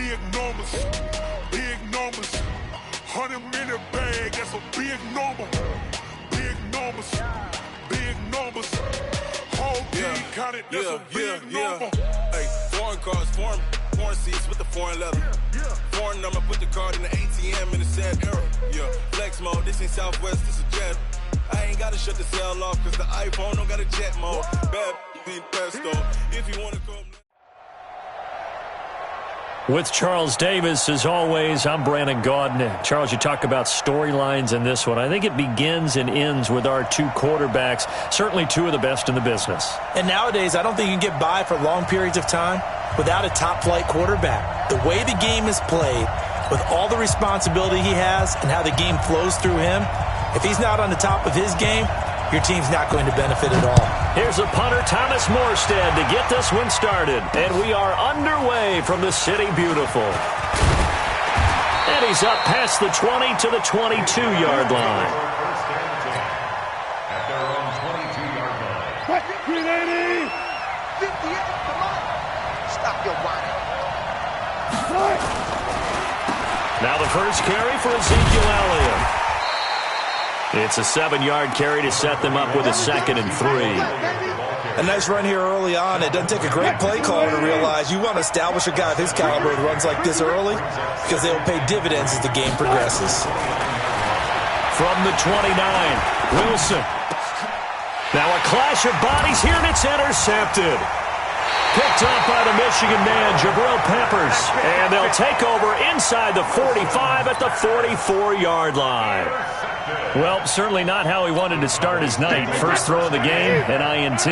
big numbers, big numbers. 100-minute bag, that's a big number. Big numbers, big numbers. Whole team counted, that's a big number. Hey, foreign cars, foreign seats with the foreign leather. Foreign number, put the card in the ATM in the sad era. Yeah, flex mode, this ain't Southwest, this a jet. I ain't gotta shut the cell off, cause the iPhone don't got a jet mode. Bad ain't pesto, if you wanna come. With Charles Davis, as always, I'm Brandon Gaudin. Charles, you talk about storylines in this one. I think it begins and ends with our two quarterbacks, certainly two of the best in the business. And nowadays, I don't think you can get by for long periods of time without a top-flight quarterback. The way the game is played, with all the responsibility he has and how the game flows through him, if he's not on the top of his game, your team's not going to benefit at all. Here's a punter, Thomas Morstead, to get this one started. And we are underway from the City Beautiful. And he's up past the 20 to the 22-yard line. At their own 22-yard line. 380! 58, come on! Stop your whining. Now the first carry for Ezekiel Elliott. It's a 7-yard carry to set them up with a 2nd and 3. A nice run here early on. It doesn't take a great play caller to realize you want to establish a guy of his caliber who runs like this early because they will pay dividends as the game progresses. From the 29, Wilson. Now a clash of bodies here, and it's intercepted. Picked up by the Michigan man, Jabril Peppers. And they'll take over inside the 45 at the 44-yard line. Well, certainly not how he wanted to start his night. First throw of the game, an INT.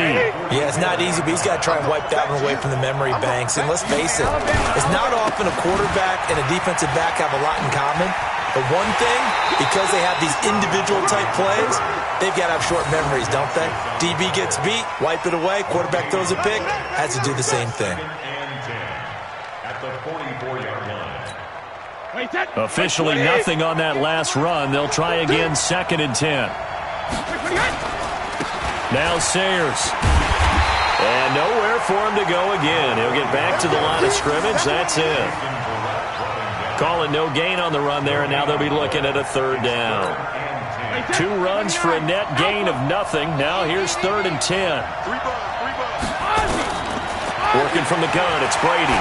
Yeah, it's not easy, but he's got to try and wipe that one away from the memory banks. And let's face it, it's not often a quarterback and a defensive back have a lot in common. But one thing, because they have these individual-type plays, they've got to have short memories, don't they? DB gets beat, wipe it away, quarterback throws a pick, has to do the same thing. At the 44-yard line. Officially nothing on that last run. They'll try again, 2nd and 10. Now Sayers. And nowhere for him to go again. He'll get back to the line of scrimmage. That's it. Calling no gain on the run there, and now they'll be looking at a 3rd down. 2 runs for a net gain of nothing. Now here's 3rd and 10. Working from the gun, it's Brady.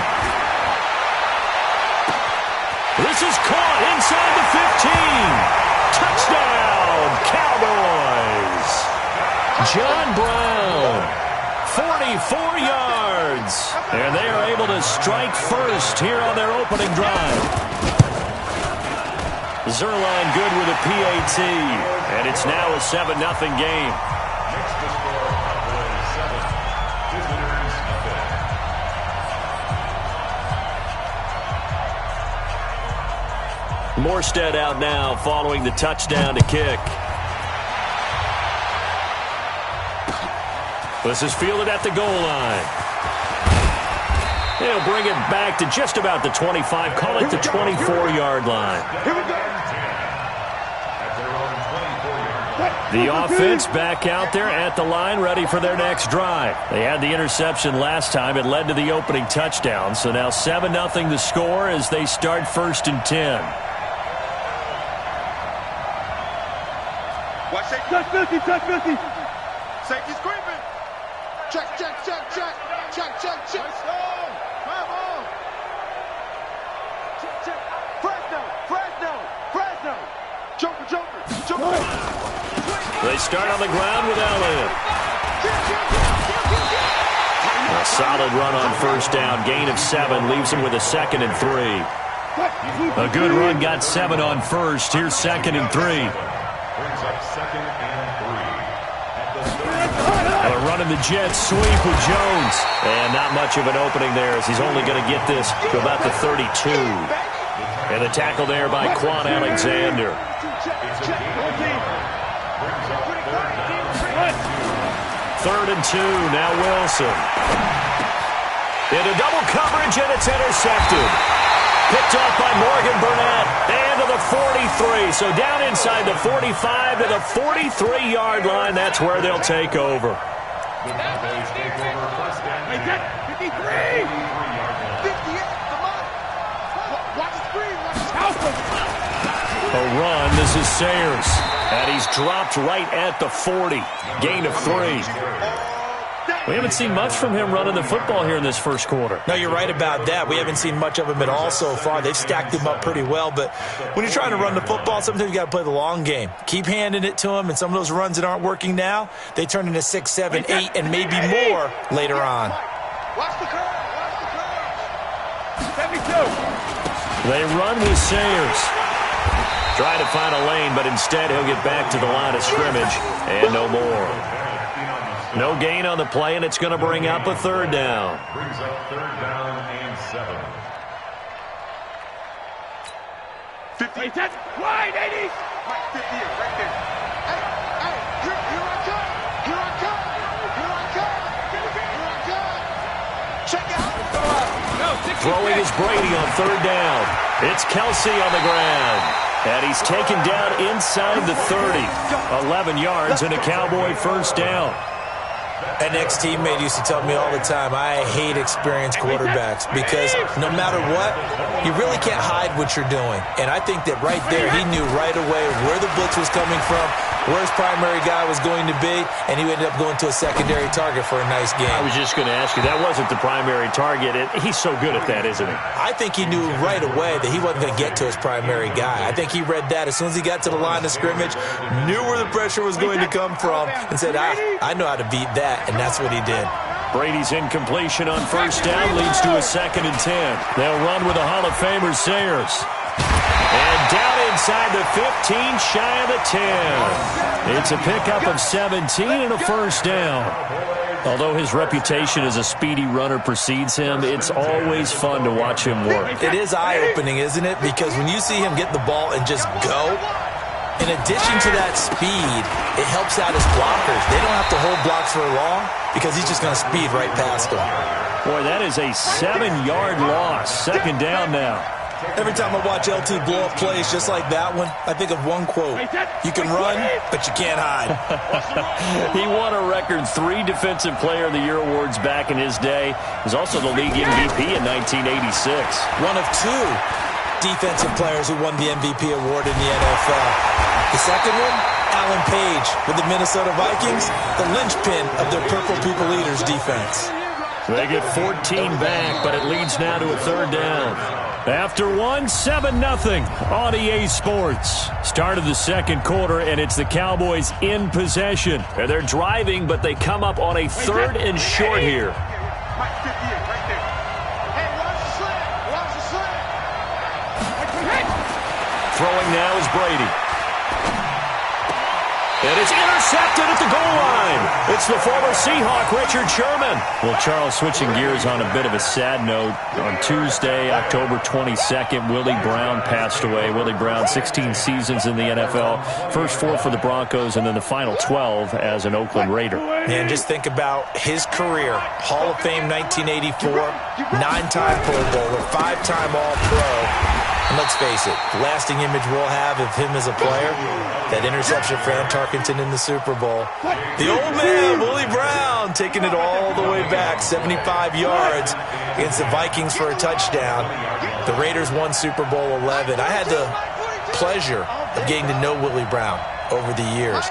This is caught inside the 15. Touchdown, Cowboys. John Brown, 44 yards. And they are able to strike first here on their opening drive. Zerline good with a PAT. And it's now a 7-0 game. Next to score, Cowboys 7, visitors 5. Morstead out now following the touchdown to kick. This is fielded at the goal line. They'll bring it back to just about the 25, call it the 24-yard line. The offense back out there at the line, ready for their next drive. They had the interception last time. It led to the opening touchdown. So now 7-0 the score as they start 1st and 10. Watch it. Touch 50, touch 50. Safety's creeping. Check, check, check, check. Check, check, check. Come on. Check, check. Fresno, Fresno, Fresno. Joker, Joker, Joker. They start on the ground with Elliott. A solid run on 1st down. Gain of 7 leaves him with a 2nd and 3. A good run got 7 on 1st. Here's 2nd and 3. Brings up 2nd and 3. A run in the jet sweep with Jones. And not much of an opening there as he's only going to get this to about the 32. And the tackle there by Quan Alexander. 3rd and 2, now Wilson. Into double coverage, and it's intercepted. Picked off by Morgan Burnett, and to the 43. So down inside the 45 to the 43-yard line. That's where they'll take over. The Cowboys take over 1st down. 53! 58, come on. A run. This is Sayers. And he's dropped right at the 40. Gain of 3. We haven't seen much from him running the football here in this first quarter. No, you're right about that. We haven't seen much of him at all so far. They've stacked him up pretty well, but when you're trying to run the football, sometimes you got to play the long game. Keep handing it to him, and some of those runs that aren't working now, they turn into 6, 7, 8, and maybe more later on. Watch the curve. Watch the curve. 72. They run with Sayers. Trying to find a lane, but instead he'll get back to the line of scrimmage, and no more. No gain on the play, and it's going to bring up a third down. Brings up third down and 7. 50. Wide, 80. Mike, 50 right there. Hey, here I come. Here I come. Here I come. Here I come. Check out. Throwing is Brady on third down. It's Kelsey on the ground. And he's taken down inside the 30. 11 yards and a Cowboy first down. An ex-teammate used to tell me all the time, I hate experienced quarterbacks because no matter what, you really can't hide what you're doing. And I think that right there, he knew right away where the blitz was coming from, where his primary guy was going to be, and he ended up going to a secondary target for a nice game. I was just going to ask you, that wasn't the primary target. He's so good at that, isn't he? I think he knew right away that he wasn't going to get to his primary guy. I think he read that as soon as he got to the line of scrimmage, knew where the pressure was going to come from, and said, I know how to beat that. And that's what he did. Brady's incompletion on first down leads to a 2nd and 10. They'll run with the Hall of Famer Sayers. And down inside the 15, shy of the 10. It's a pickup of 17 and a first down. Although his reputation as a speedy runner precedes him, it's always fun to watch him work. It is eye-opening, isn't it? Because when you see him get the ball and just go, in addition to that speed, it helps out his blockers. They don't have to hold blocks for long because he's just going to speed right past them. Boy, that is a 7-yard loss. 2nd down now. Every time I watch LT blow up plays just like that one, I think of one quote. You can run, but you can't hide. He won a record 3 Defensive Player of the Year awards back in his day. He was also the league MVP in 1986. One of 2 defensive players who won the MVP award in the NFL. The second one, Alan Page with the Minnesota Vikings, the linchpin of their Purple People Eaters defense. They get 14 back, but it leads now to a third down. After 1, 7-0 on EA Sports. Start of the second quarter, and it's the Cowboys in possession. They're driving, but they come up on a 3rd and short here. Throwing now is Brady. And it's intercepted at the goal line. It's the former Seahawk, Richard Sherman. Well, Charles, switching gears on a bit of a sad note. On Tuesday, October 22nd, Willie Brown passed away. Willie Brown, 16 seasons in the NFL. First 4 for the Broncos, and then the final 12 as an Oakland Raider. Man, just think about his career. Hall of Fame 1984, 9-time Pro Bowler, 5-time All-Pro. And let's face it, the lasting image we'll have of him as a player, that interception for Fran Tarkenton in the Super Bowl. The old man, Willie Brown, taking it all the way back, 75 yards against the Vikings for a touchdown. The Raiders won Super Bowl 11. I had the pleasure of getting to know Willie Brown over the years.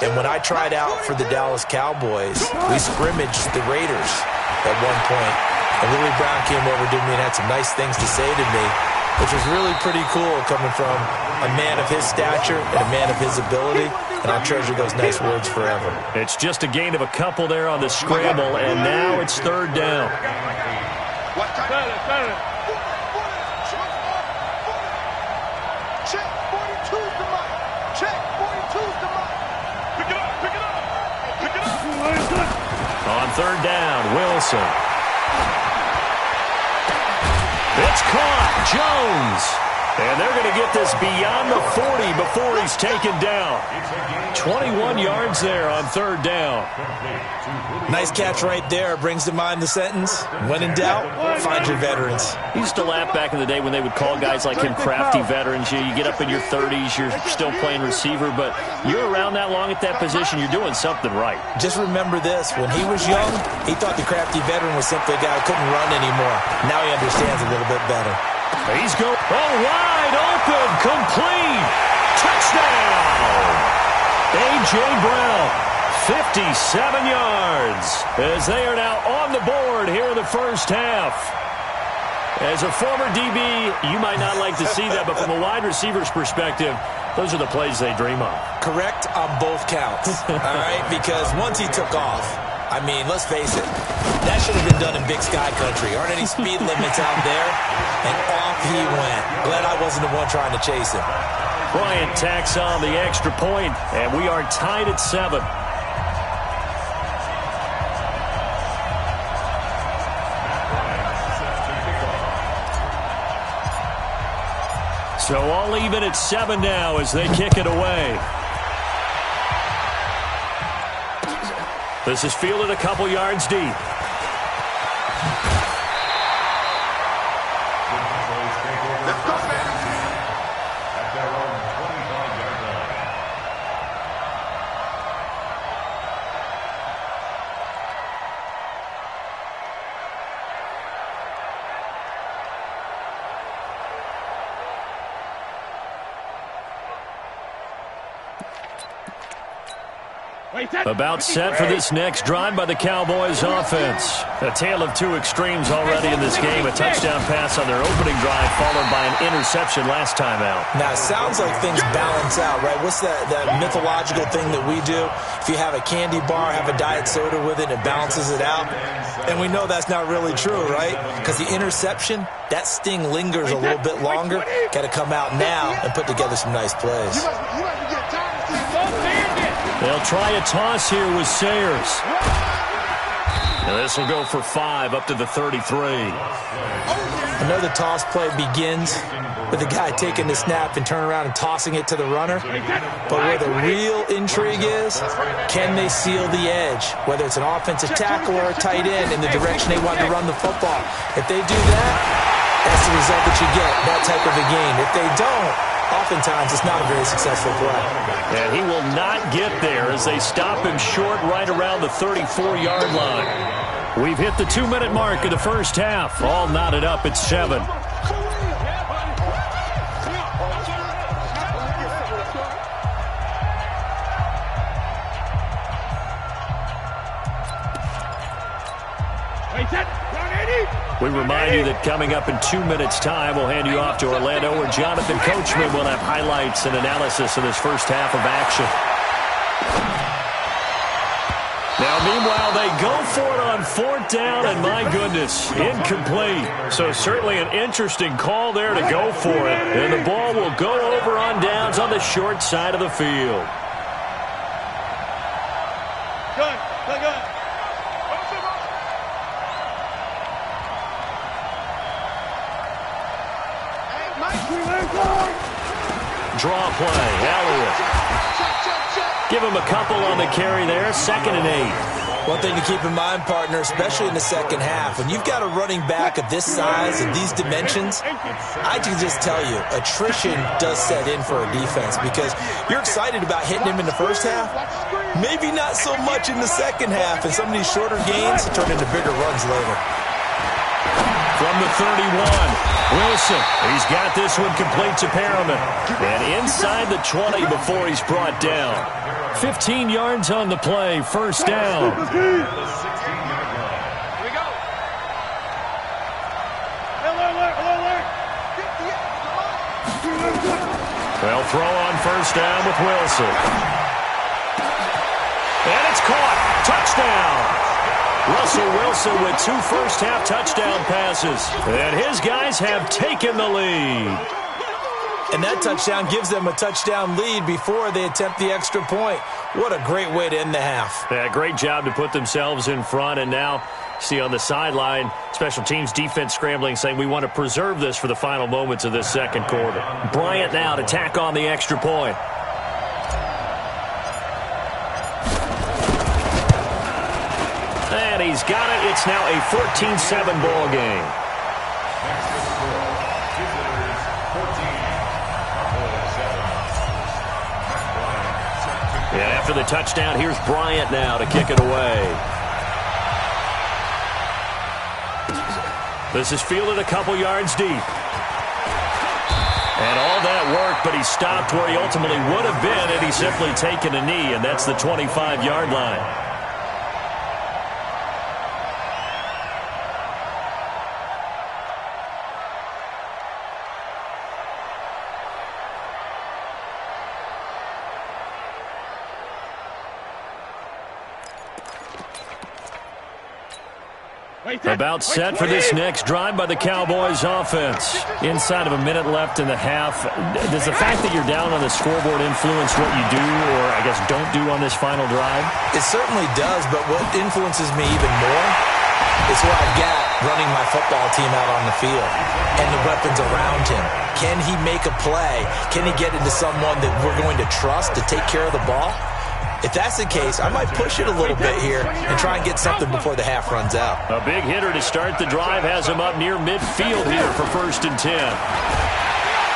And when I tried out for the Dallas Cowboys, we scrimmaged the Raiders at one point. And Willie Brown came over to me and had some nice things to say to me, which was really pretty cool coming from a man of his stature and a man of his ability, and I'll treasure those nice words forever. It's just a gain of a couple there on the scramble, and now it's third down. Check 42's the mic. Check 42's the mic. Pick it up, pick it up, pick it up. On third down, Wilson. It's caught. Jones. And they're going to get this beyond the 40 before he's taken down. 21 yards there on third down. Nice catch right there. Brings to mind the sentence, when in doubt, find your veterans. He used to laugh back in the day when they would call guys like him crafty veterans. You get up in your 30s, you're still playing receiver, but you're around that long at that position, you're doing something right. Just remember this. When he was young, he thought the crafty veteran was simply a guy who couldn't run anymore. Now he understands a little bit better. He's going. Oh, wow! Wide open, complete. Touchdown. A.J. Brown, 57 yards, as they are now on the board here in the first half. As a former DB, you might not like to see that, but from a wide receiver's perspective, those are the plays they dream of. Correct on both counts, all right? Because once he took off, I mean, let's face it, that should have been done in Big Sky Country. Aren't any speed limits out there? And off he went. Glad I wasn't the one trying to chase him. Bryant tacks on the extra point, and we are tied at 7. So all even at 7 now as they kick it away. This is fielded a couple yards deep. About set for this next drive by the Cowboys offense. A tale of two extremes already in this game. A touchdown pass on their opening drive followed by an interception last time out. Now, it sounds like things balance out, right? What's that mythological thing that we do? If you have a candy bar, have a diet soda with it, it balances it out. And we know that's not really true, right? Because the interception, that sting lingers a little bit longer. Got to come out now and put together some nice plays. They'll try a toss here with Sayers. And this will go for 5 up to the 33. Another toss play begins with the guy taking the snap and turning around and tossing it to the runner. But where the real intrigue is, can they seal the edge? Whether it's an offensive tackle or a tight end in the direction they want to run the football. If they do that, that's the result that you get, that type of a game. If they don't, oftentimes it's not a very successful play. And he will not get there as they stop him short right around the 34-yard line. We've hit the 2-minute mark of the first half. All knotted up at 7. We remind you that coming up in 2 minutes' time, we'll hand you off to Orlando, where Jonathan Coachman will have highlights and analysis of this first half of action. Now, meanwhile, they go for it on 4th down, and my goodness, incomplete. So certainly an interesting call there to go for it. And the ball will go over on downs on the short side of the field. Good. Draw play, Elliott. Give him a couple on the carry there, 2nd and 8. One thing to keep in mind, partner, especially in the second half, when you've got a running back of this size and these dimensions, I can just tell you, attrition does set in for a defense because you're excited about hitting him in the first half, maybe not so much in the second half, and some of these shorter gains turn into bigger runs later. From the 31, Wilson. He's got this one complete to Perriman. And inside the 20 before he's brought down. 15 yards on the play, first down. Here we go. Well, throw on first down with Wilson. And it's caught. Touchdown. Russell Wilson with 2 first-half touchdown passes. And his guys have taken the lead. And that touchdown gives them a touchdown lead before they attempt the extra point. What a great way to end the half. Yeah, great job to put themselves in front. And now, see on the sideline, special teams defense scrambling, saying we want to preserve this for the final moments of this second quarter. Bryant now to tack on the extra point. And he's got it. It's now a 14-7 ball game. And after the touchdown, here's Bryant now to kick it away. This is fielded a couple yards deep. And all that work, but he stopped where he ultimately would have been had he simply taken a knee, and that's the 25-yard line. About set for this next drive by the Cowboys offense. Inside of a minute left in the half. Does the fact that you're down on the scoreboard influence what you do, or I guess don't do on this final drive? It certainly does, but what influences me even more is what I've got running my football team out on the field and the weapons around him. Can he make a play? Can he get into someone that we're going to trust to take care of the ball? If that's the case, I might push it a little bit here and try and get something before the half runs out. A big hitter to start the drive has him up near midfield here for 1st and 10.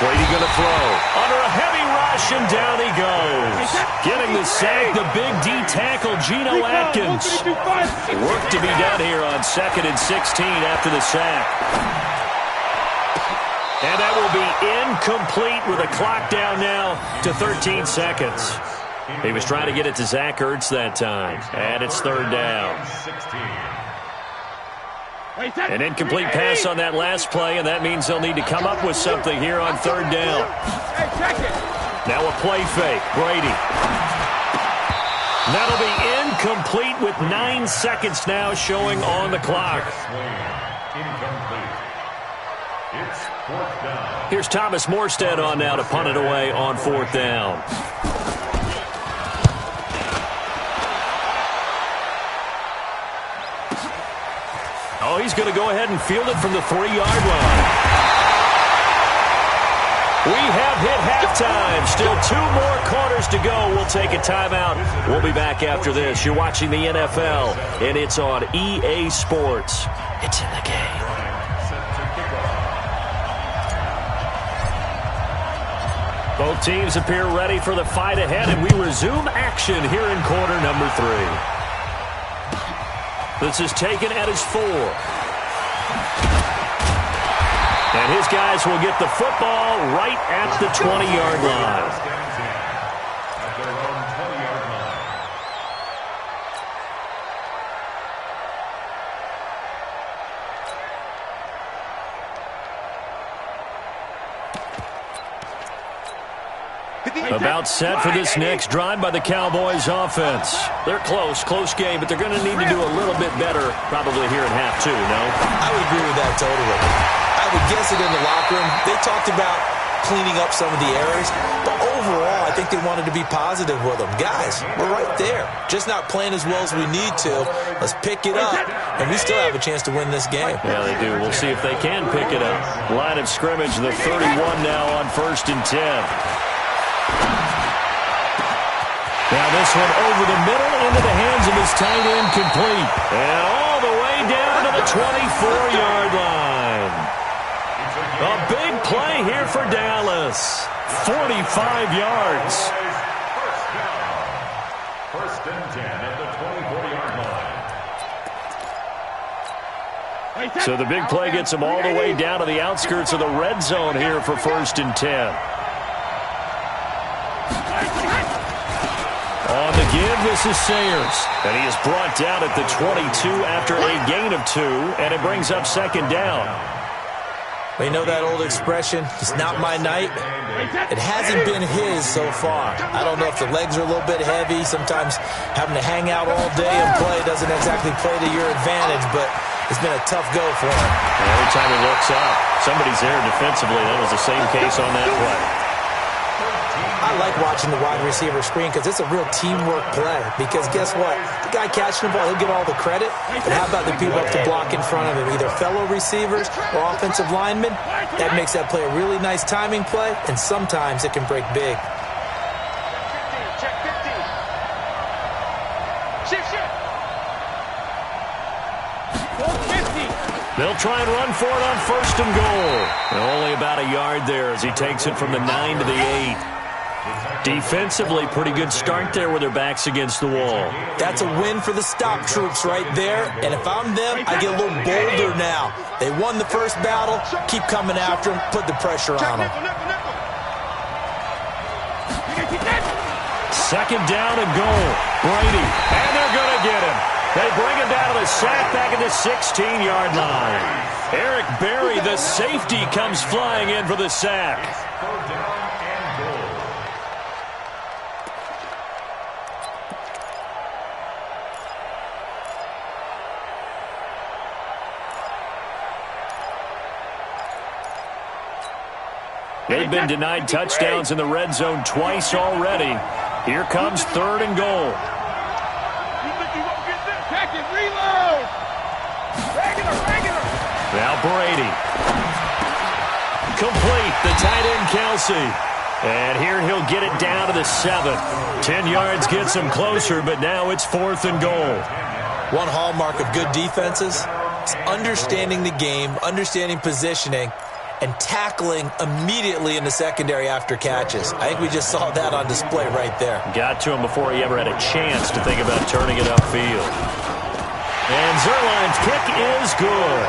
Brady going to throw. Under a heavy rush, and down he goes. Getting the sack, the big D tackle, Geno Atkins. Work to be done here on 2nd and 16 after the sack. And that will be incomplete with a clock down now to 13 seconds. He was trying to get it to Zach Ertz that time. And it's 3rd down. An incomplete pass on that last play, and that means they'll need to come up with something here on 3rd down. Now a play fake. Brady. That'll be incomplete with 9 seconds now showing on the clock. Here's Thomas Morstead on now to punt it away on 4th down. Oh, he's going to go ahead and field it from the 3-yard line. We have hit halftime. Still 2 more quarters to go. We'll take a timeout. We'll be back after this. You're watching the NFL, and it's on EA Sports. It's in the game. Both teams appear ready for the fight ahead, and we resume action here in quarter number 3. This is taken at his 4. And his guys will get the football right at the 20-yard line. About set for this next drive by the Cowboys offense. They're close game, but they're going to need to do a little bit better probably here in half 2, no? I would agree with that totally. I would guess it in the locker room. They talked about cleaning up some of the errors, but overall, I think they wanted to be positive with them. Guys, we're right there. Just not playing as well as we need to. Let's pick it up, and we still have a chance to win this game. Yeah, they do. We'll see if they can pick it up. Line of scrimmage, the 31 now on 1st and 10. Now this one over the middle into the hands of his tight end, complete. And all the way down to the 24-yard line. A big play here for Dallas. 45 yards. First and 10 at the 24-yard line. So the big play gets him all the way down to the outskirts of the red zone here for 1st and 10. On the give, this is Sayers. And he is brought down at the 22 after a gain of 2, and it brings up 2nd down. Well, you know that old expression, it's not my night? It hasn't been his so far. I don't know if the legs are a little bit heavy. Sometimes having to hang out all day and play doesn't exactly play to your advantage, but it's been a tough go for him. And every time he looks up, somebody's there defensively. That was the same case on that play. I like watching the wide receiver screen because it's a real teamwork play. Because guess what? The guy catching the ball, he'll get all the credit. But how about the people up to block in front of him, either fellow receivers or offensive linemen? That makes that play a really nice timing play, and sometimes it can break big. Check 15. Shift. They'll try and run for it on 1st and goal. And only about a yard there as he takes it from the 9 to the 8. Defensively, pretty good start there with their backs against the wall. That's a win for the stop troops right there. And if I'm them, I get a little bolder now. They won the first battle. Keep coming after them. Put the pressure on them. Second down and goal. Brady, and they're going to get him. They bring him down to the sack back at the 16-yard line. Eric Berry, the safety, comes flying in for the sack. Third down and goal. They've been denied touchdowns in the red zone twice already. Here comes third and goal. You think you won't get this? Check it, reload! Regular! Now Brady. Complete, the tight end Kelsey. And here he'll get it down to the 7. 10 yards gets him closer, but now it's fourth and goal. One hallmark of good defenses is understanding the game, understanding positioning, and tackling immediately in the secondary after catches. I think we just saw that on display right there. Got to him before he ever had a chance to think about turning it upfield. And Zerline's kick is good.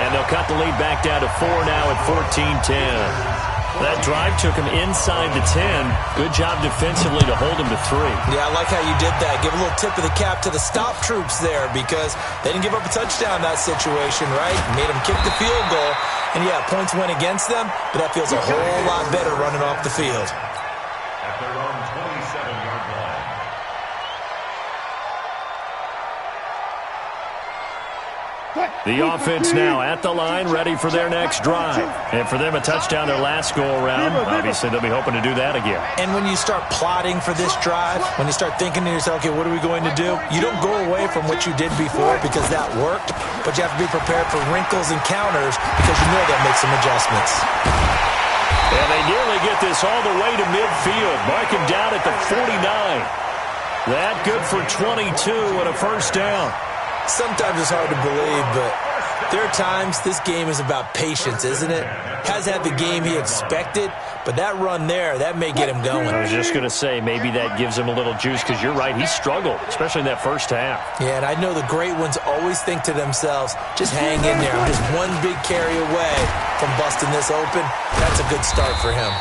And they'll cut the lead back down to 4 now at 14-10. That drive took him inside the 10. Good job defensively to hold him to 3. Yeah, I like how you did that. Give a little tip of the cap to the stop troops there because they didn't give up a touchdown in that situation, right? Made them kick the field goal. And, yeah, points went against them, but that feels a whole lot better running off the field. At their own 27-yard line. The offense now at the line, ready for their next drive. And for them, a touchdown their last go-around. Obviously, they'll be hoping to do that again. And when you start plotting for this drive, when you start thinking to yourself, okay, what are we going to do? You don't go away from what you did before because that worked, but you have to be prepared for wrinkles and counters because you know they'll make some adjustments. And they nearly get this all the way to midfield. Mark him down at the 49. That good for 22 and a first down. Sometimes it's hard to believe, but there are times this game is about patience, isn't it? Has had the game he expected, but that run there, that may get him going. I was just going to say, maybe that gives him a little juice because you're right, he struggled, especially in that first half. Yeah, and I know the great ones always think to themselves, just hang in there. I'm just one big carry away from busting this open. That's a good start for him.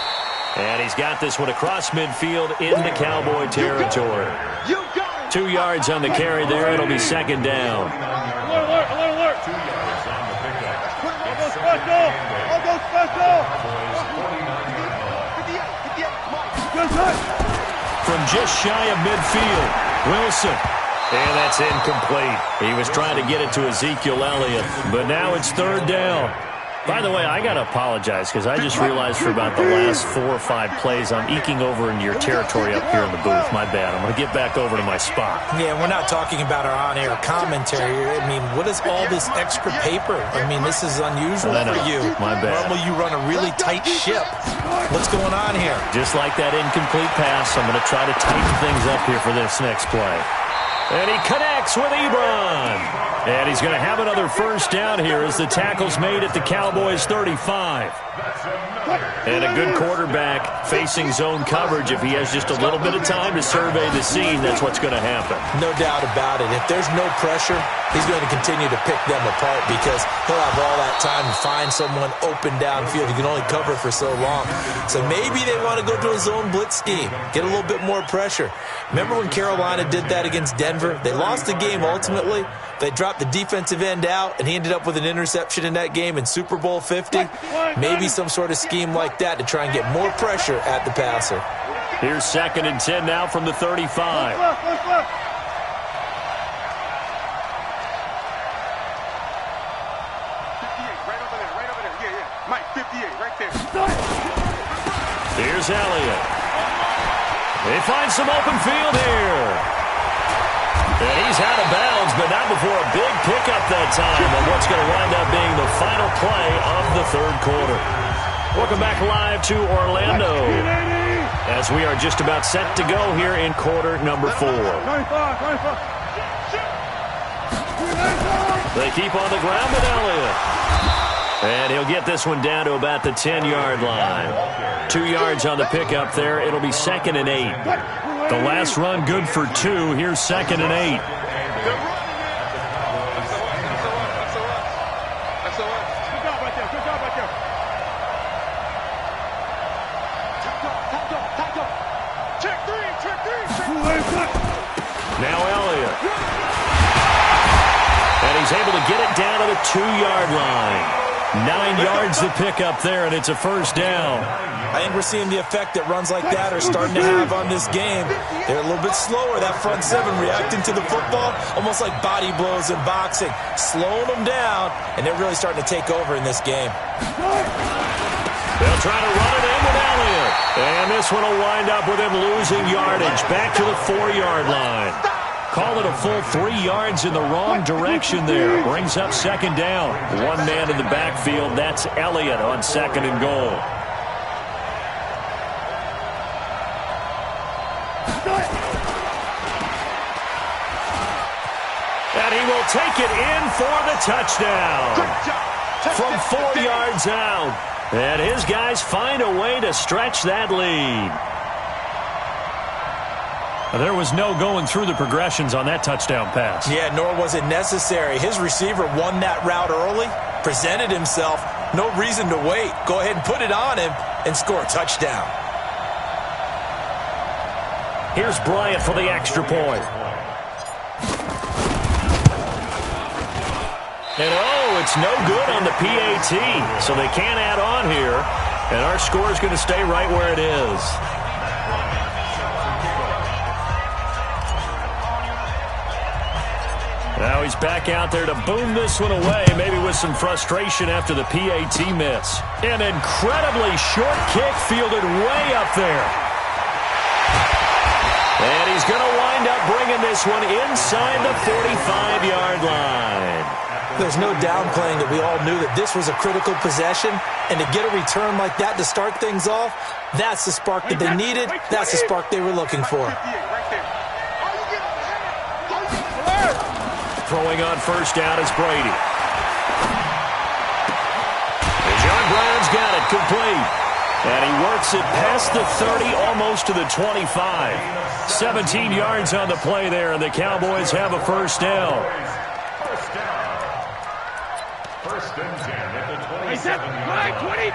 And he's got this one across midfield into Cowboy territory. 2 yards on the carry there. It'll be second down. Alert! 2 yards on the pickup. I'll go special! Good touch! From just shy of midfield, Wilson. And that's incomplete. He was trying to get it to Ezekiel Elliott, but now it's third down. By the way, I got to apologize because I just realized for about the last 4 or 5 plays I'm eking over into your territory up here in the booth. My bad. I'm going to get back over to my spot. Yeah, we're not talking about our on-air commentary. I mean, what is all this extra paper? I mean, this is unusual for you. My bad. Normally you run a really tight ship. What's going on here? Just like that incomplete pass, I'm going to try to tighten things up here for this next play. And he connects with Ebron. And he's going to have another first down here as the tackle's made at the Cowboys' 35. And a good quarterback facing zone coverage. If he has just a little bit of time to survey the scene, that's what's going to happen. No doubt about it. If there's no pressure, he's going to continue to pick them apart because he'll have all that time to find someone open downfield. He can only cover for so long. So maybe they want to go to a zone blitz scheme, get a little bit more pressure. Remember when Carolina did that against Denver? They lost the game ultimately. They dropped the defensive end out, and he ended up with an interception in that game in Super Bowl 50. Maybe some sort of scheme like that to try and get more pressure at the passer. Here's second and 10 now from the 35. Mike, 58, right there. Here's Elliott. They find some open field here. And he's out of bounds, but not before a big pickup that time on what's going to wind up being the final play of the third quarter. Welcome back live to Orlando as we are just about set to go here in quarter number 4. They keep on the ground with Elliott. And he'll get this one down to about the 10-yard line. 2 yards on the pickup there. It'll be second and 8. The last run good for 2. Here's second and 8. Check three. he's able to get it down to the 2-yard line. 9 yards to pick up there, and it's a first down. I think we're seeing the effect that runs like that are starting to have on this game. They're a little bit slower, that front seven, reacting to the football, almost like body blows in boxing, slowing them down, and they're really starting to take over in this game. They'll try to run it in with Elliott. And this one will wind up with him losing yardage back to the 4-yard line. Call it a full 3 yards in the wrong direction there. Brings up second down. One man in the backfield. That's Elliott on second and goal. And he will take it in for the touchdown. From 4 yards out. And his guys find a way to stretch that lead. There was no going through the progressions on that touchdown pass. Yeah, nor was it necessary. His receiver won that route early, presented himself. No reason to wait. Go ahead and put it on him and score a touchdown. Here's Bryant for the extra point. And oh, it's no good on the PAT, so they can't add on here. And our score is going to stay right where it is. Now he's back out there to boom this one away, maybe with some frustration after the PAT miss. An incredibly short kick fielded way up there. And he's going to wind up bringing this one inside the 45-yard line. There's no downplaying that we all knew that this was a critical possession, and to get a return like that to start things off, that's the spark that they needed. That's the spark they were looking for. Throwing on first down is Brady. And John Brown's got it complete. And he works it past the 30, almost to the 25. 17 yards on the play there, and the Cowboys have a first down. First and 10 at the 27. Right, 20.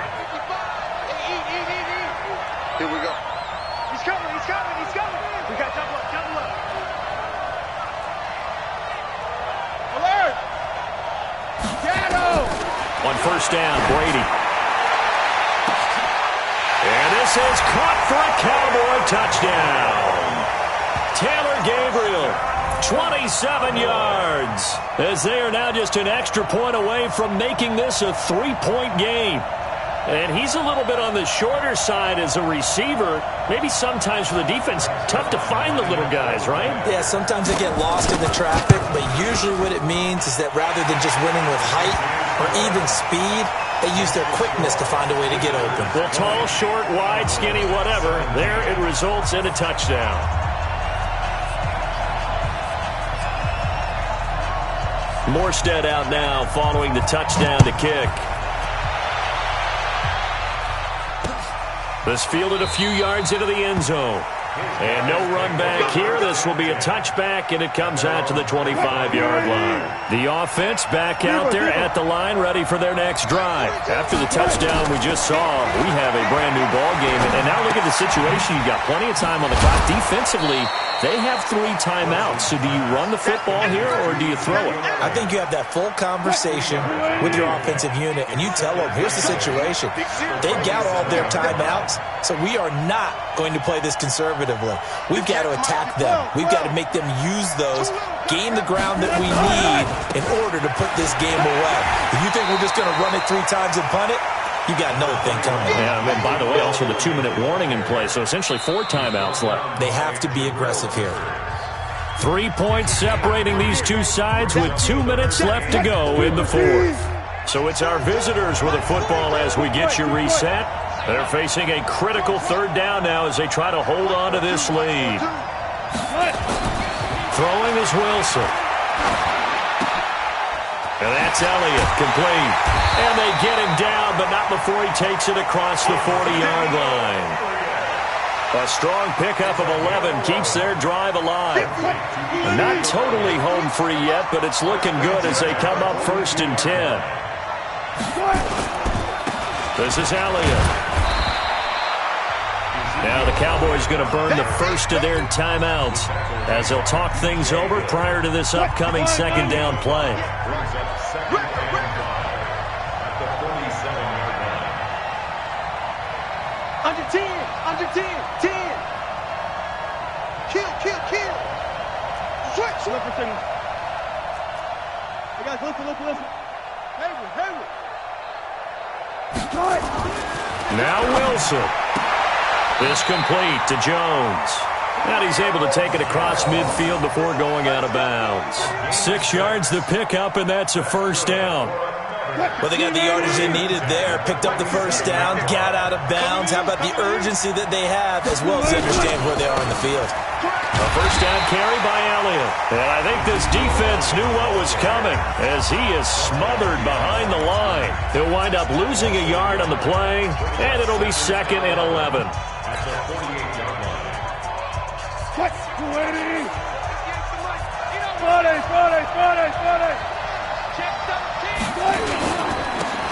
Here we go. He's coming, he's coming, he's coming. We got double up, double up. Alert! Shadow! On first down, Brady. And this is caught for a Cowboy touchdown. Taylor Gabriel, 27 yards. As they are now just an extra point away from making this a 3-point game. And he's a little bit on the shorter side as a receiver. Maybe sometimes for the defense, tough to find the little guys, right? Yeah, sometimes they get lost in the traffic, but usually what it means is that rather than just winning with height or even speed, they use their quickness to find a way to get open. Well, tall, short, wide, skinny, whatever. There it results in a touchdown. Morstead out now following the touchdown to kick. This fielded a few yards into the end zone. And no run back here. This will be a touchback, and it comes out to the 25-yard line. The offense back out there at the line, ready for their next drive. After the touchdown we just saw, we have a brand-new ball game. And now look at the situation. You've got plenty of time on the clock. Defensively, they have 3 timeouts. So do you run the football here, or do you throw it? I think you have that full conversation with your offensive unit, and you tell them, here's the situation. They've got all their timeouts, so we are not going to play this conservatively. We've got to attack them. We've got to make them use those, gain the ground that we need in order to put this game away. If you think we're just going to run it 3 times and punt it, you got another thing coming. Yeah, and by the way, also the 2-minute warning in play, so essentially 4 timeouts left. They have to be aggressive here. 3 points separating these two sides with 2 minutes left to go in the fourth. So it's our visitors with a football as we get you reset. They're facing a critical third down now as they try to hold on to this lead. Throwing is Wilson. And that's Elliott, complete. And they get him down, but not before he takes it across the 40-yard line. A strong pickup of 11 keeps their drive alive. Not totally home free yet, but it's looking good as they come up first and 10. This is Elliott. Now the Cowboys going to burn the first of their timeouts as they'll talk things over prior to this upcoming second down play. Brings up second and 5 at the 47-yard line. Under 10, under 10, 10. Kill, kill, kill. Switch. Listen. Hey guys, listen. Hayward. Now Wilson. This complete to Jones. And he's able to take it across midfield before going out of bounds. 6 yards the pickup, and that's a first down. Well, they got the yardage they needed there. Picked up the first down, got out of bounds. How about the urgency that they have, as well as understand where they are in the field. A first down carry by Elliott. And I think this defense knew what was coming as he is smothered behind the line. He'll wind up losing a yard on the play, and it'll be 2nd and 11. At the 48-yard line.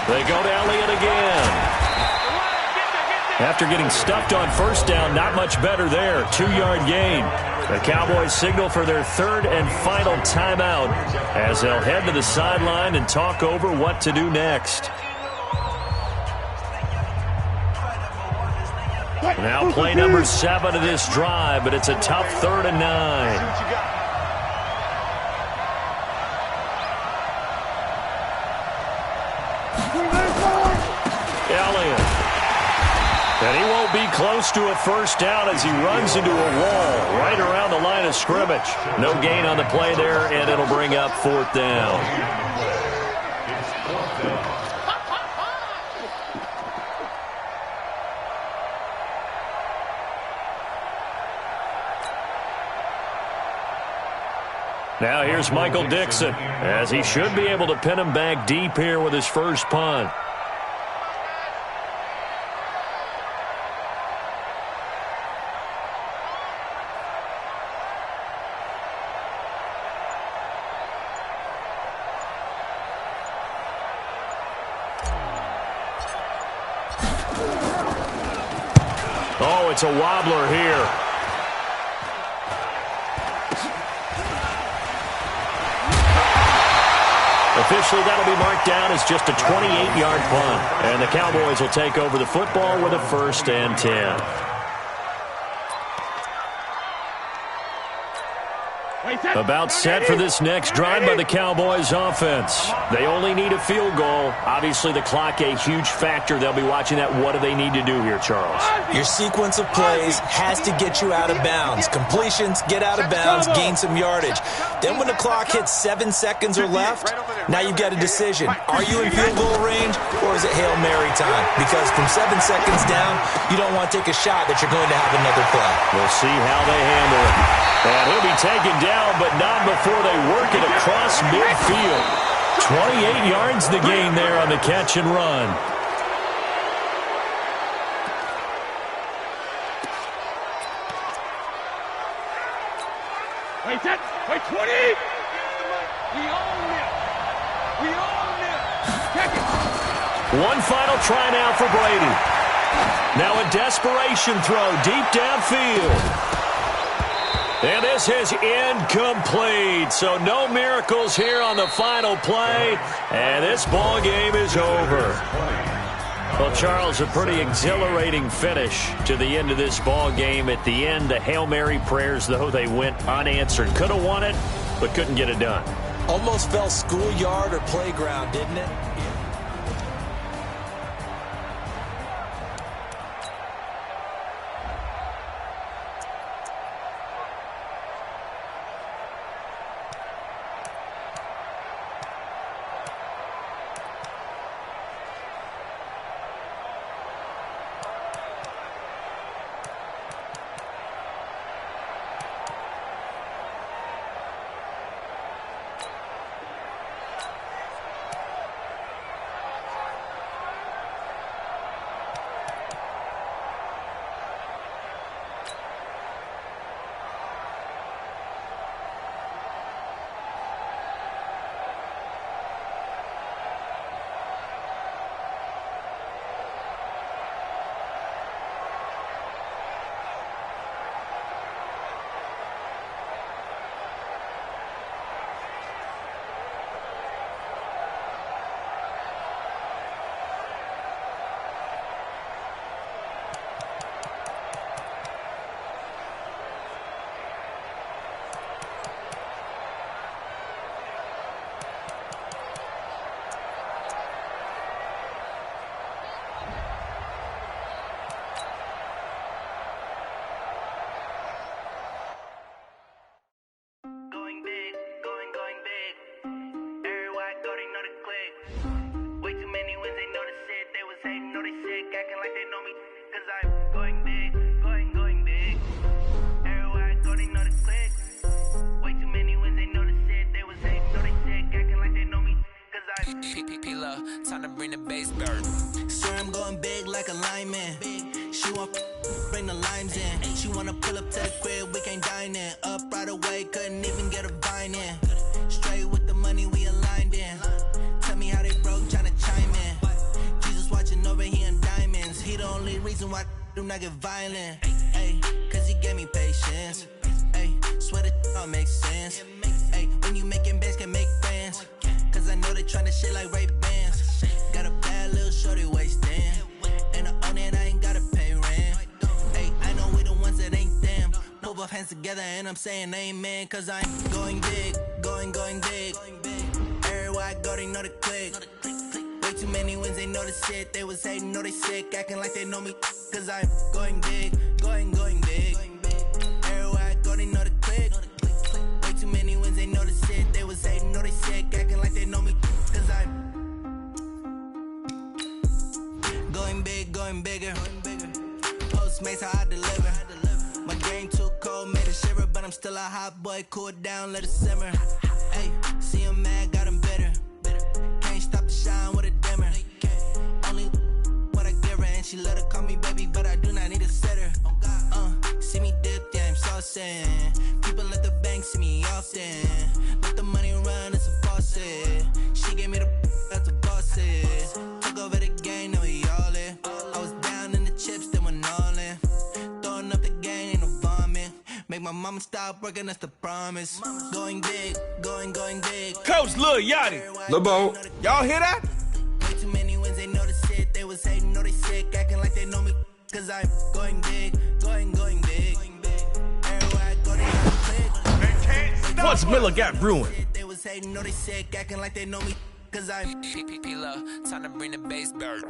They go to Elliott again. After getting stuffed on first down, not much better there. 2-yard gain. The Cowboys signal for their 3rd and final timeout as they'll head to the sideline and talk over what to do next. Now play number 7 of this drive, but it's a tough 3rd and 9. Elliott. And he won't be close to a first down as he runs into a wall right around the line of scrimmage. No gain on the play there, and it'll bring up 4th down. It's 4th down. Now here's Michael Dixon, as he should be able to pin him back deep here with his first punt. Oh, it's a wobbler here. Officially, that'll be marked down as just a 28-yard punt. And the Cowboys will take over the football with a 1st and 10. About set for this next drive by the Cowboys offense. They only need a field goal. Obviously, the clock a huge factor. They'll be watching that. What do they need to do here, Charles? Your sequence of plays has to get you out of bounds. Completions, get out of bounds, gain some yardage. Then when the clock hits 7 seconds or left, now you've got a decision. Are you in field goal range, or is it Hail Mary time? Because from 7 seconds down, you don't want to take a shot that you're going to have another play. We'll see how they handle it. And he'll be taken down, but not before they work it across midfield. 28 yards the gain there on the catch and run. Wait, 20! We own it! Check it! One final try now for Brady. Now a desperation throw deep downfield. And this is incomplete, so no miracles here on the final play, and this ball game is over. Well, Charles, a pretty exhilarating finish to the end of this ball game. At the end, the Hail Mary prayers, though, they went unanswered. Could have won it, but couldn't get it done. Almost fell schoolyard or playground, didn't it? Time to bring the bass bird. Sir, I'm going big like a lineman. She want bring the limes in. She wanna pull up to the crib, we can't dine in. Up right away, couldn't even get a vine in. Straight with the money we aligned in. Tell me how they broke, tryna chime in. Jesus watching over here in diamonds. He the only reason why I do not get violent. Ay, cause he gave me patience. Ay, swear that all makes sense. Ay, when you making bands can make friends. Cause I know they tryna shit like Ray-Bans. Got a bad little shorty wasting. And I own it, I ain't gotta pay rent. Ay, I know we the ones that ain't them. Put both hands together and I'm saying amen. Cause I'm going big, going big. Everywhere I go, they know the click. Way too many wins, they know the shit. They was hating, know they sick, acting like they know me. Cause I'm going big, going big. Everywhere I go, they know the click. Way too many wins, they know the shit. They was hating, know they sick, acting like they know me. Cause I'm going big, going bigger. Postmates how I deliver. My game too cold, made a shiver, but I'm still a hot boy. Cool it down, let it simmer. Hey, see him mad, got him bitter. Can't stop the shine with a dimmer. Only what I give her, and she let her call me baby, but I do not need a sitter. See me dip, yeah, I'm saucing. People at the bank see me often. Let the money run, it's a faucet. She gave me the that's a boss it. Took over the game, now we all in. I was down in the chips, then went all in. Throwing up the game, ain't no vomit. Make my mama stop working, that's the promise. Going big, going big. Coach Lil Yachty. Lil Bo. Y'all hear that? Way too many wins, they know the shit. They was hating, know they sick, acting like they know me. Cause I'm going big, going big. Everywhere I go, they know the click. Once Miller got ruined. They was hating, know they sick, acting like they know me. Cause I'm time to bring the bass bird.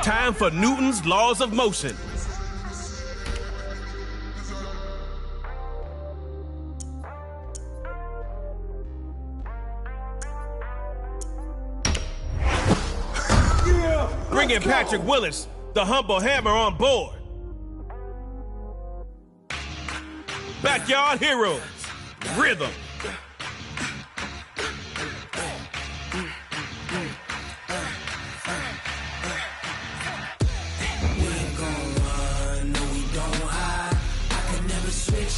Time for Newton's Laws of Motion. Bringing Patrick Willis, the humble hammer, on board. Backyard Heroes, Rhythm.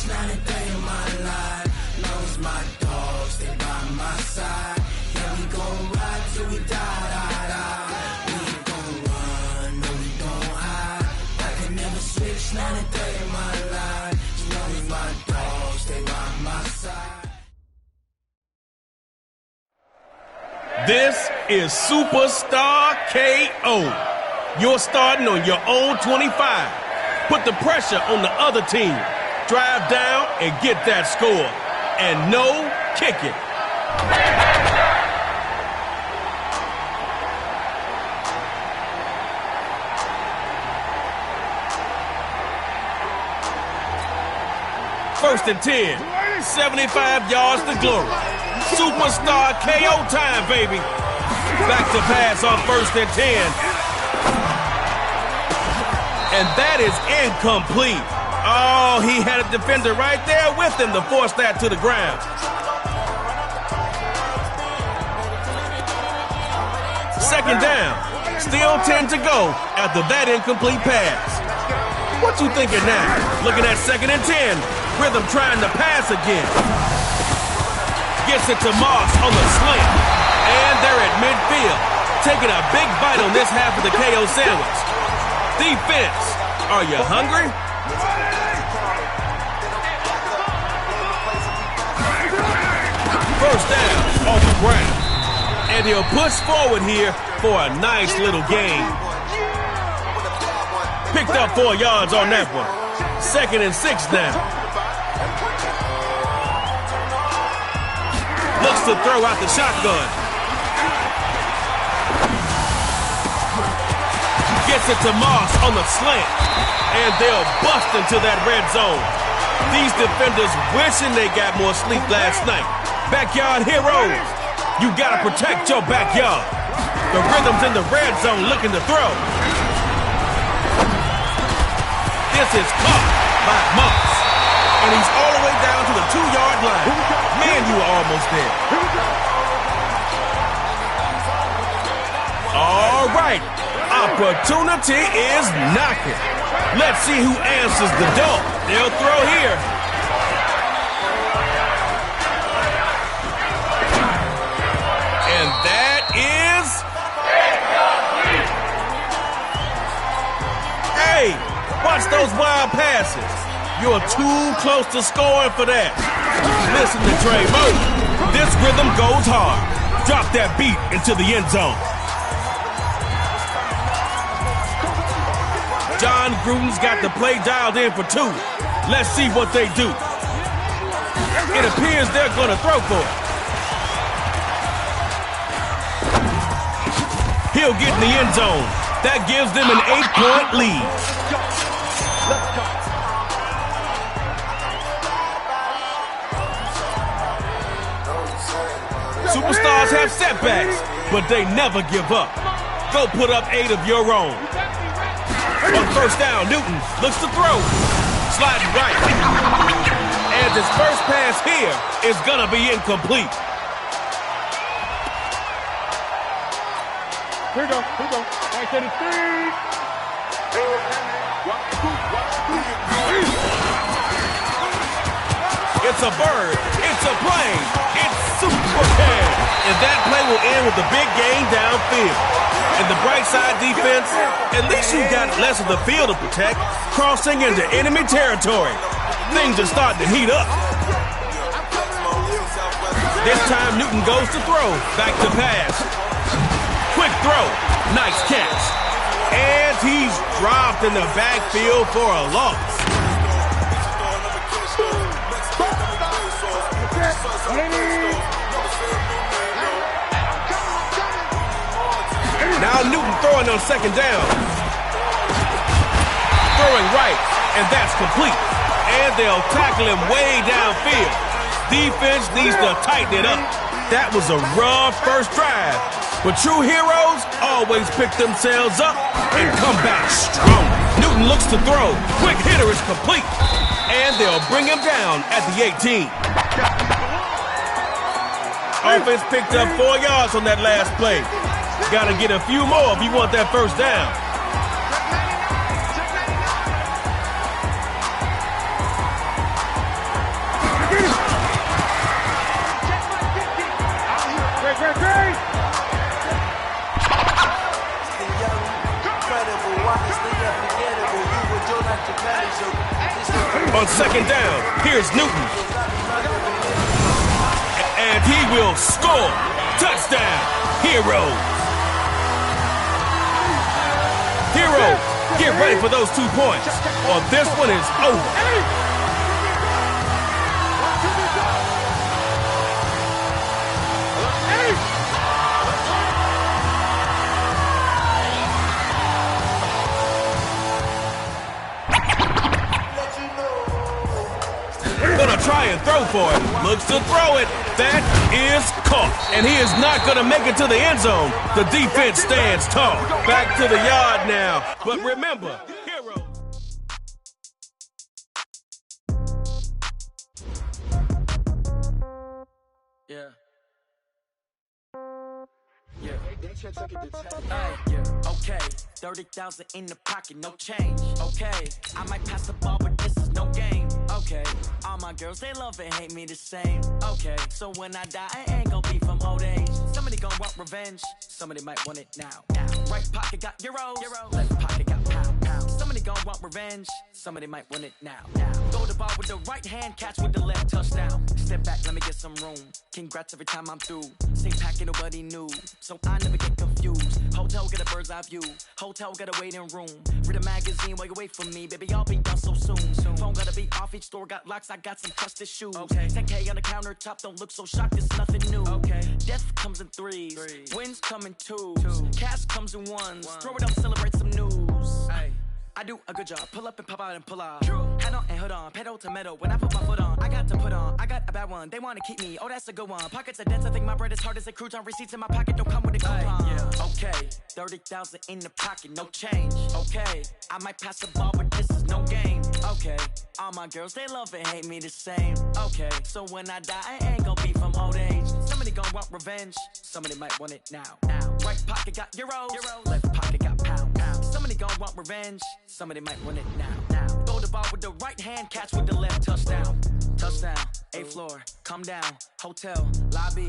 Not a day in my life. Lost my dogs, they by my side. Yeah, we gon' ride till we die. We ain't gon' run, no, we don't hide. I can never switch, not a day in my life. Lost my dogs, they by my side. This is Superstar KO. You're starting on your own 25. Put the pressure on the other team. Drive down and get that score. And no kicking. First and 10. 75 yards to glory. Superstar KO time, baby. Back to pass on first and 10. And that is incomplete. Oh, he had a defender right there with him to force that to the ground. Second down. Still 10 to go after that incomplete pass. What you thinking now? Looking at second and 10. Rhythm trying to pass again. Gets it to Moss on the slant. And they're at midfield. Taking a big bite on this half of the KO sandwich. Defense, are you hungry? First down off the ground. And he'll push forward here for a nice little gain. Picked up 4 yards on that one. Second and 6 now. Looks to throw out the shotgun. Gets it to Moss on the slant. And they'll bust into that red zone. These defenders wishing they got more sleep last night. Backyard Heroes, you gotta protect your backyard. The rhythm's in the red zone looking to throw. This is caught by Moss. And he's all the way down to the 2-yard line. Man, you were almost there. All right. Opportunity is knocking. Let's see who answers the door. They'll throw here. And that is... Hey, watch those wild passes. You're too close to scoring for that. Listen to Trey Moe. This rhythm goes hard. Drop that beat into the end zone. John Gruden's got the play dialed in for 2. Let's see what they do. It appears they're going to throw for it. He'll get in the end zone. That gives them an 8-point lead. Superstars have setbacks, but they never give up. Go put up 8 of your own. On first down, Newton looks to throw. Sliding right. And his first pass here is gonna be incomplete. Here we go. Right to the 3. It's a bird. It's a plane. It's Superman. And that play will end with a big gain downfield. And the bright side defense, at least you got less of the field to protect, crossing into enemy territory. Things are starting to heat up. This time Newton goes to throw, back to pass. Quick throw, nice catch. And he's dropped in the backfield for a loss. Now Newton throwing on second down. Throwing right, and that's complete. And they'll tackle him way downfield. Defense needs to tighten it up. That was a rough first drive. But true heroes always pick themselves up and come back strong. Newton looks to throw. Quick hitter is complete. And they'll bring him down at the 18. Offense picked up 4 yards on that last play. Got to get a few more if you want that first down. On second down, here's Newton. And he will score. Touchdown, Heroes. Heroes, get ready for those 2 points, or this one is over. Gonna try and throw for it. Looks to throw it. That is caught. And he is not gonna make it to the end zone. The defense stands tall. Back to the yard now. But remember, Hero. Yeah. Okay, 30,000 in the pocket, no change. Okay, I might pass the ball, but this is no game. Okay, all my girls, they love and hate me the same. Okay, so when I die, I ain't gonna be from old age. Somebody gonna want revenge, somebody might want it now. Right pocket got euros, left pocket got pounds. Somebody gonna want revenge, somebody might want it now. Go to ball with the right hand, catch with the left, touchdown. Step back, let me get some room. Congrats every time I'm through. Same packet, nobody knew, so I never get confused. Hotel get a bird's eye view. Hotel get a waiting room. Read a magazine while you wait for me. Baby, I'll be done so soon. Phone gotta be off, each store got locks. I got some trusted shoes. 10K on the countertop, don't look so shocked, it's nothing new. Death comes in threes. Wins come in twos. Cash comes in ones. Throw it up, celebrate some news. I do a good job. Pull up and pop out and pull off. Head on and hood on. Pedal to metal. When I put my foot on, I got to put on. I got a bad one. They want to keep me. Oh, that's a good one. Pockets are dense. I think my bread is hard as a crouton. Receipts in my pocket don't come with a coupon. Okay. 30,000 in the pocket, no change. Okay, I might pass the ball, but this is no game. Okay, all my girls, they love and hate me the same. Okay, so when I die, I ain't gonna be from old age. Somebody gon' want revenge, somebody might want it now. Right pocket got euros, left pocket got pounds. Somebody gon' want revenge, somebody might want it now. Throw the ball with the right hand, catch with the left, touchdown. Touchdown, 8th floor, come down, hotel, lobby.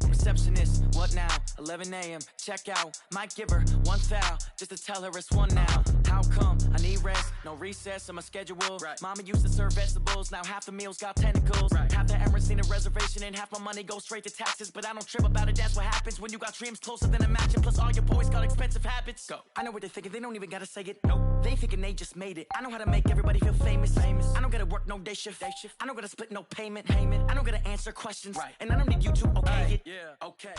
Receptionist, what now? 11 a.m. Check out. Might give her one foul just to tell her it's one now. How come? I need rest, no recess in my schedule. Right. Mama used to serve vegetables, now half the meals got tentacles. Right. Half the Emirates need a reservation and half my money goes straight to taxes. But I don't trip about it, that's what happens when you got dreams closer than a matching. Plus all your boys got expensive habits. Go. I know what they're thinking, they don't even gotta say it. Nope. They thinking they just made it. I know how to make everybody feel famous. I don't gotta work no day shift. I don't gotta split no payment. I don't gotta answer questions. Right. And I don't need you to okay it. Yeah. Okay.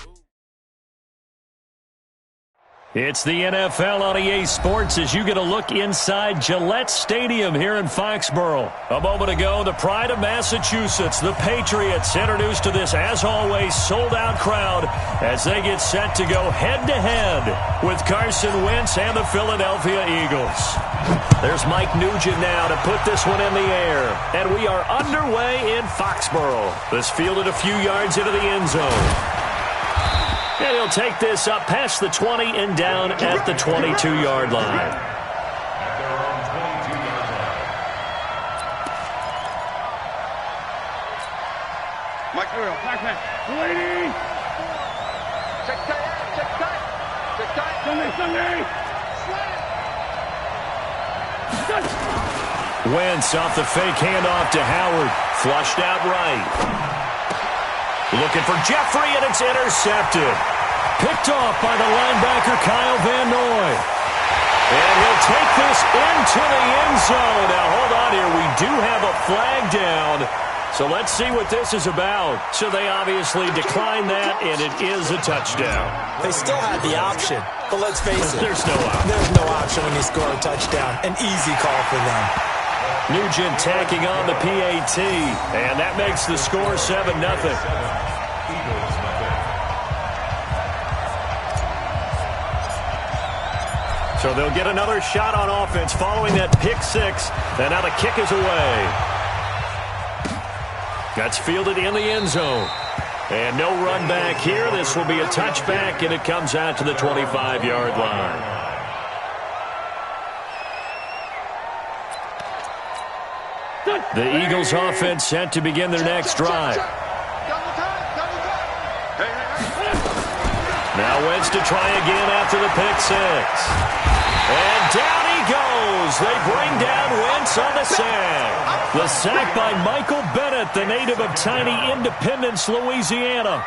It's the NFL on EA Sports as you get a look inside Gillette Stadium here in Foxborough. A moment ago, the pride of Massachusetts, the Patriots, introduced to this, as always, sold-out crowd as they get set to go head-to-head with Carson Wentz and the Philadelphia Eagles. There's Mike Nugent now to put this one in the air, and we are underway in Foxborough. This fielded a few yards into the end zone. And he'll take this up past the 20 and down at the 22-yard line. At their own 22-yard line. Mike Muriel, back. Lady. Check tight. Sunday. Wentz off the fake handoff to Howard. Flushed out right. Looking for Jeffrey, and it's intercepted. Picked off by the linebacker, Kyle Van Noy. And he'll take this into the end zone. Now, hold on here. We do have a flag down. So let's see what this is about. So they obviously declined that, and it is a touchdown. They still had the option, but let's face it. There's no option. There's no option when you score a touchdown. An easy call for them. Nugent tacking on the PAT, and that makes the score 7-0. So they'll get another shot on offense following that pick six, and now the kick is away. That's fielded in the end zone. And no run back here. This will be a touchback, and it comes out to the 25-yard line. The Eagles offense set to begin their next drive. Now Wentz to try again after the pick six. And down he goes. They bring down Wentz on the sack. The sack by Michael Bennett, the native of tiny Independence, Louisiana.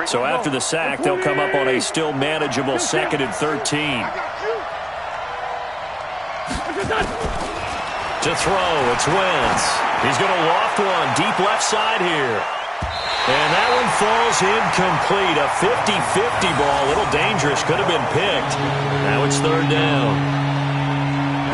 So after the sack, they'll come up on a still manageable 2nd and 13. To throw, it's Wentz. He's going to loft one deep left side here. And that one falls incomplete. A 50-50 ball, a little dangerous, could have been picked. Now it's 3rd down.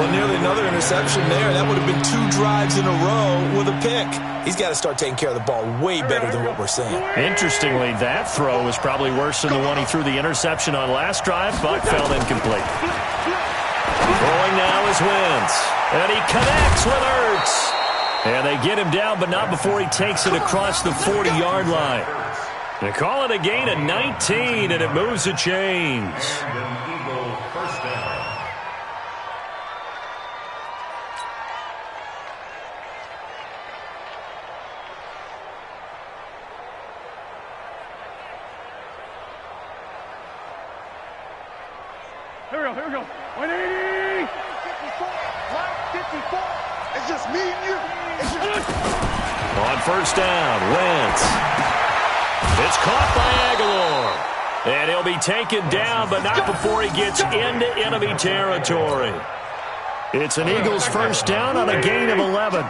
Well, nearly another interception there. That would have been 2 drives in a row with a pick. He's got to start taking care of the ball way better than what we're seeing. Interestingly, that throw was probably worse than the one he threw the interception on last drive, but fell incomplete. Throwing now is Wentz. And he connects with Ertz. And they get him down, but not before he takes it across the 40-yard line. They call it a gain of 19, and it moves the chains. Eagle first down. Here we go. 180. 54. It's just me and you. On first down, Wentz. It's caught by Aguilar. And he'll be taken down, but not before he gets into enemy territory. It's an Eagles first down on a gain of 11.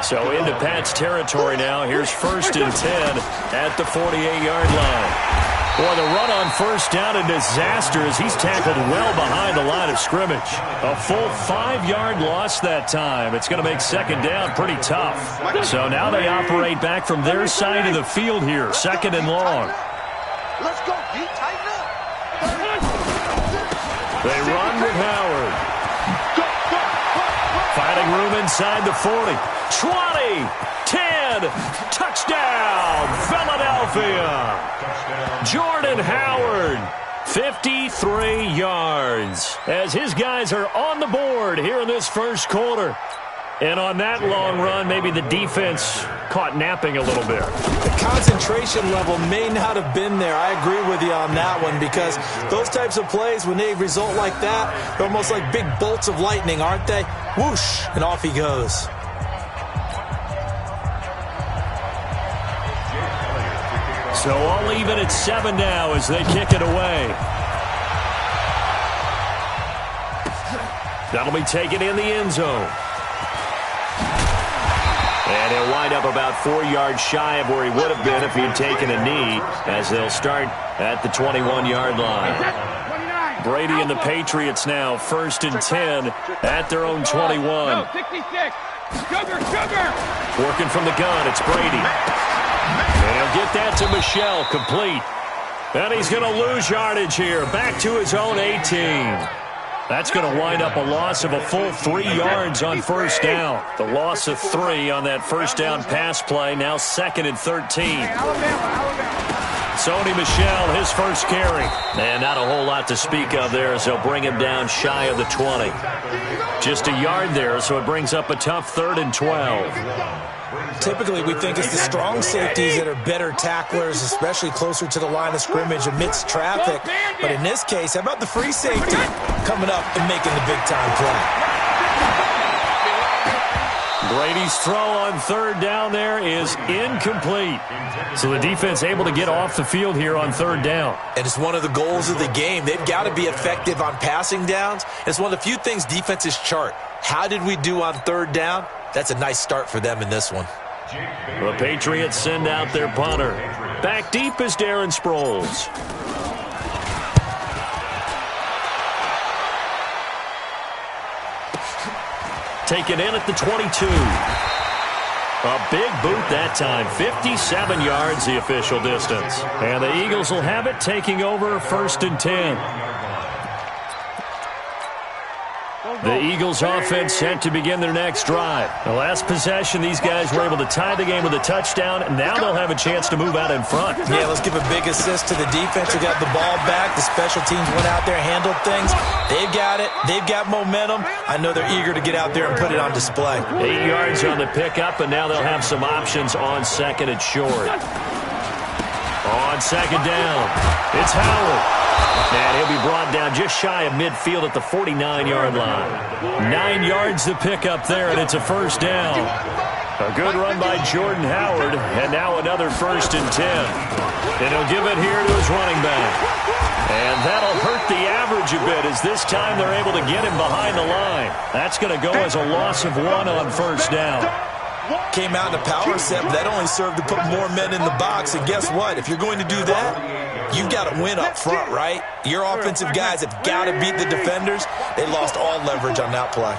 So into Pat's territory now. Here's 1st and 10 at the 48-yard line. Boy, the run on first down a disaster as he's tackled well behind the line of scrimmage. A full 5-yard loss that time. It's going to make second down pretty tough. So now they operate back from their side of the field here, second and long. Let's go, D. Tighten up. They run with Howard. Finding room inside the 40. 20, 10, touchdown, Philadelphia. Jordan Howard, 53 yards, as his guys are on the board here in this first quarter. And on that long run, maybe the defense caught napping a little bit. The concentration level may not have been there. I agree with you on that one, because those types of plays, when they result like that, they're almost like big bolts of lightning, aren't they? Whoosh, and off he goes. So all even at 7 now as they kick it away. That'll be taken in the end zone. And he'll wind up about 4 yards shy of where he would have been if he had taken a knee, as they'll start at the 21-yard line. Brady and the Patriots now first and 10 at their own 21. No, 66. Sugar. Working from the gun, it's Brady. And he'll get that to Michel, complete. And he's going to lose yardage here, back to his own 18. That's going to wind up a loss of a full 3 yards on first down. The loss of 3 on that first down pass play, now second and 13. Sony Michel, his first carry. And not a whole lot to speak of there as they'll bring him down shy of the 20. Just a yard there, so it brings up a tough 3rd and 12. Typically, we think it's the strong safeties that are better tacklers, especially closer to the line of scrimmage amidst traffic. But in this case, how about the free safety coming up and making the big-time play? Brady's throw on 3rd down there is incomplete. So the defense able to get off the field here on 3rd down. And it's one of the goals of the game. They've got to be effective on passing downs. It's one of the few things defenses chart. How did we do on 3rd down? That's a nice start for them in this one. The Patriots send out their punter. Back deep is Darren Sproles. Taken in at the 22. A big boot that time. 57 yards the official distance. And the Eagles will have it, taking over 1st and 10. The Eagles offense set to begin their next drive. The last possession, these guys were able to tie the game with a touchdown. Now they'll have a chance to move out in front. Yeah, let's give a big assist to the defense who got the ball back. The special teams went out there, handled things. They've got it. They've got momentum. I know they're eager to get out there and put it on display. 8 yards on the pickup, and now they'll have some options on second and short. On second down, it's Howard. And he'll be brought down just shy of midfield at the 49-yard line. 9 yards to pick up there, and it's a first down. A good run by Jordan Howard, and now another 1st and 10. And he'll give it here to his running back. And that'll hurt the average a bit, as this time they're able to get him behind the line. That's going to go as a loss of 1 on first down. Came out in a power set, but that only served to put more men in the box. And guess what? If you're going to do that, you've got to win up front, right? Your offensive guys have got to beat the defenders. They lost all leverage on that play.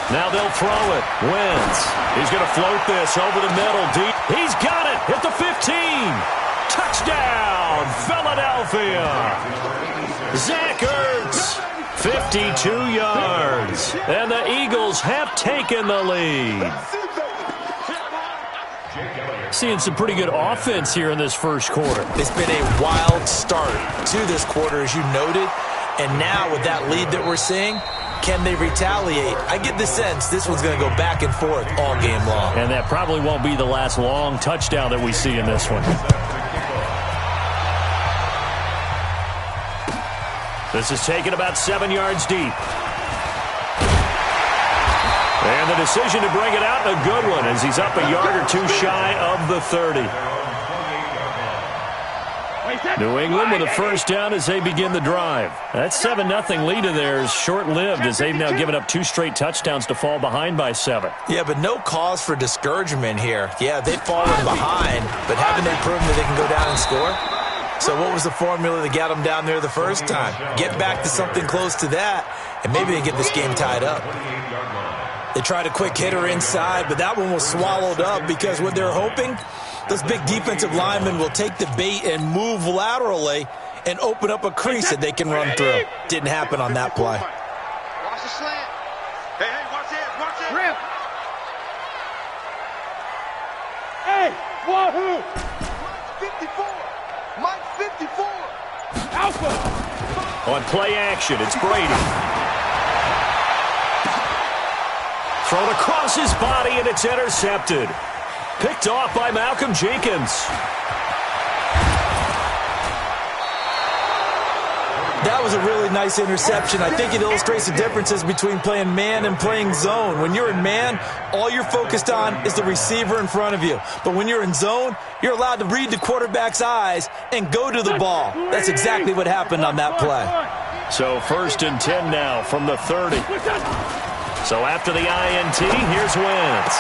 Now they'll throw it. Wentz. He's going to float this over the middle. Deep. He's got it at the 15. Touchdown, Philadelphia. Zach Ertz. 52 yards. And the Eagles have taken the lead. Seeing some pretty good offense here in this first quarter. It's been a wild start to this quarter, as you noted. And now with that lead that we're seeing, can they retaliate? I get the sense this one's going to go back and forth all game long. And that probably won't be the last long touchdown that we see in this one. This is taken about 7 yards deep. And the decision to bring it out, a good one, as he's up a yard or two shy of the 30. New England with a first down as they begin the drive. That 7-0 lead of theirs short-lived as they've now given up 2 straight touchdowns to fall behind by 7. Yeah, but no cause for discouragement here. Yeah, they've fallen behind, but haven't they proven that they can go down and score? So what was the formula that got them down there the first time? Get back to something close to that, and maybe they get this game tied up. They tried a quick hitter inside, but that one was swallowed up because what they're hoping, those big defensive linemen will take the bait and move laterally and open up a crease that they can run through. Didn't happen on that play. Watch the slant. Hey, watch it, watch it. Rip. Hey, wahoo! Mike 54. Alpha. On play action, it's Brady. Thrown across his body, and it's intercepted. Picked off by Malcolm Jenkins. That was a really nice interception. I think it illustrates the differences between playing man and playing zone. When you're in man, all you're focused on is the receiver in front of you. But when you're in zone, you're allowed to read the quarterback's eyes and go to the ball. That's exactly what happened on that play. So 1st and 10 now from the 30. So after the INT, here's Wentz.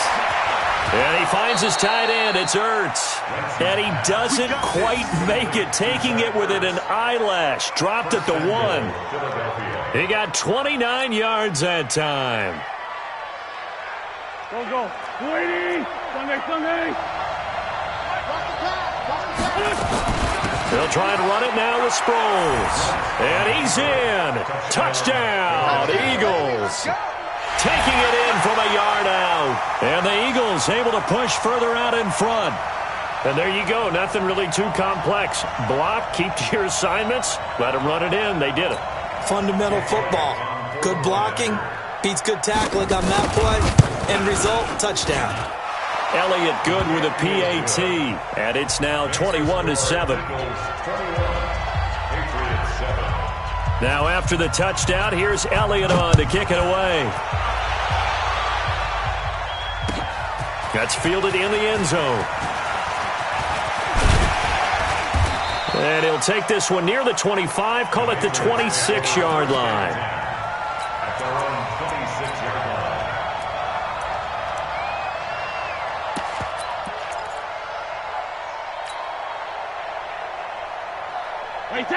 And he finds his tight end. It's Ertz. And he doesn't quite make it, taking it within an eyelash. Dropped at the 1. He got 29 yards that time. Go. Brady. Sunday. They'll try and run it now with Sproles. And he's in. Touchdown, Eagles. Taking it in from a yard out. And the Eagles able to push further out in front. And there you go. Nothing really too complex. Block, keep to your assignments, let them run it in. They did it. Fundamental football. Good blocking beats good tackling on that play. End result, touchdown. Elliott good with a PAT. And it's now 21-7. Now after the touchdown, here's Elliott on to kick it away. That's fielded in the end zone. And he'll take this one near the 25, call it the 26-yard line. At their own 26-yard line.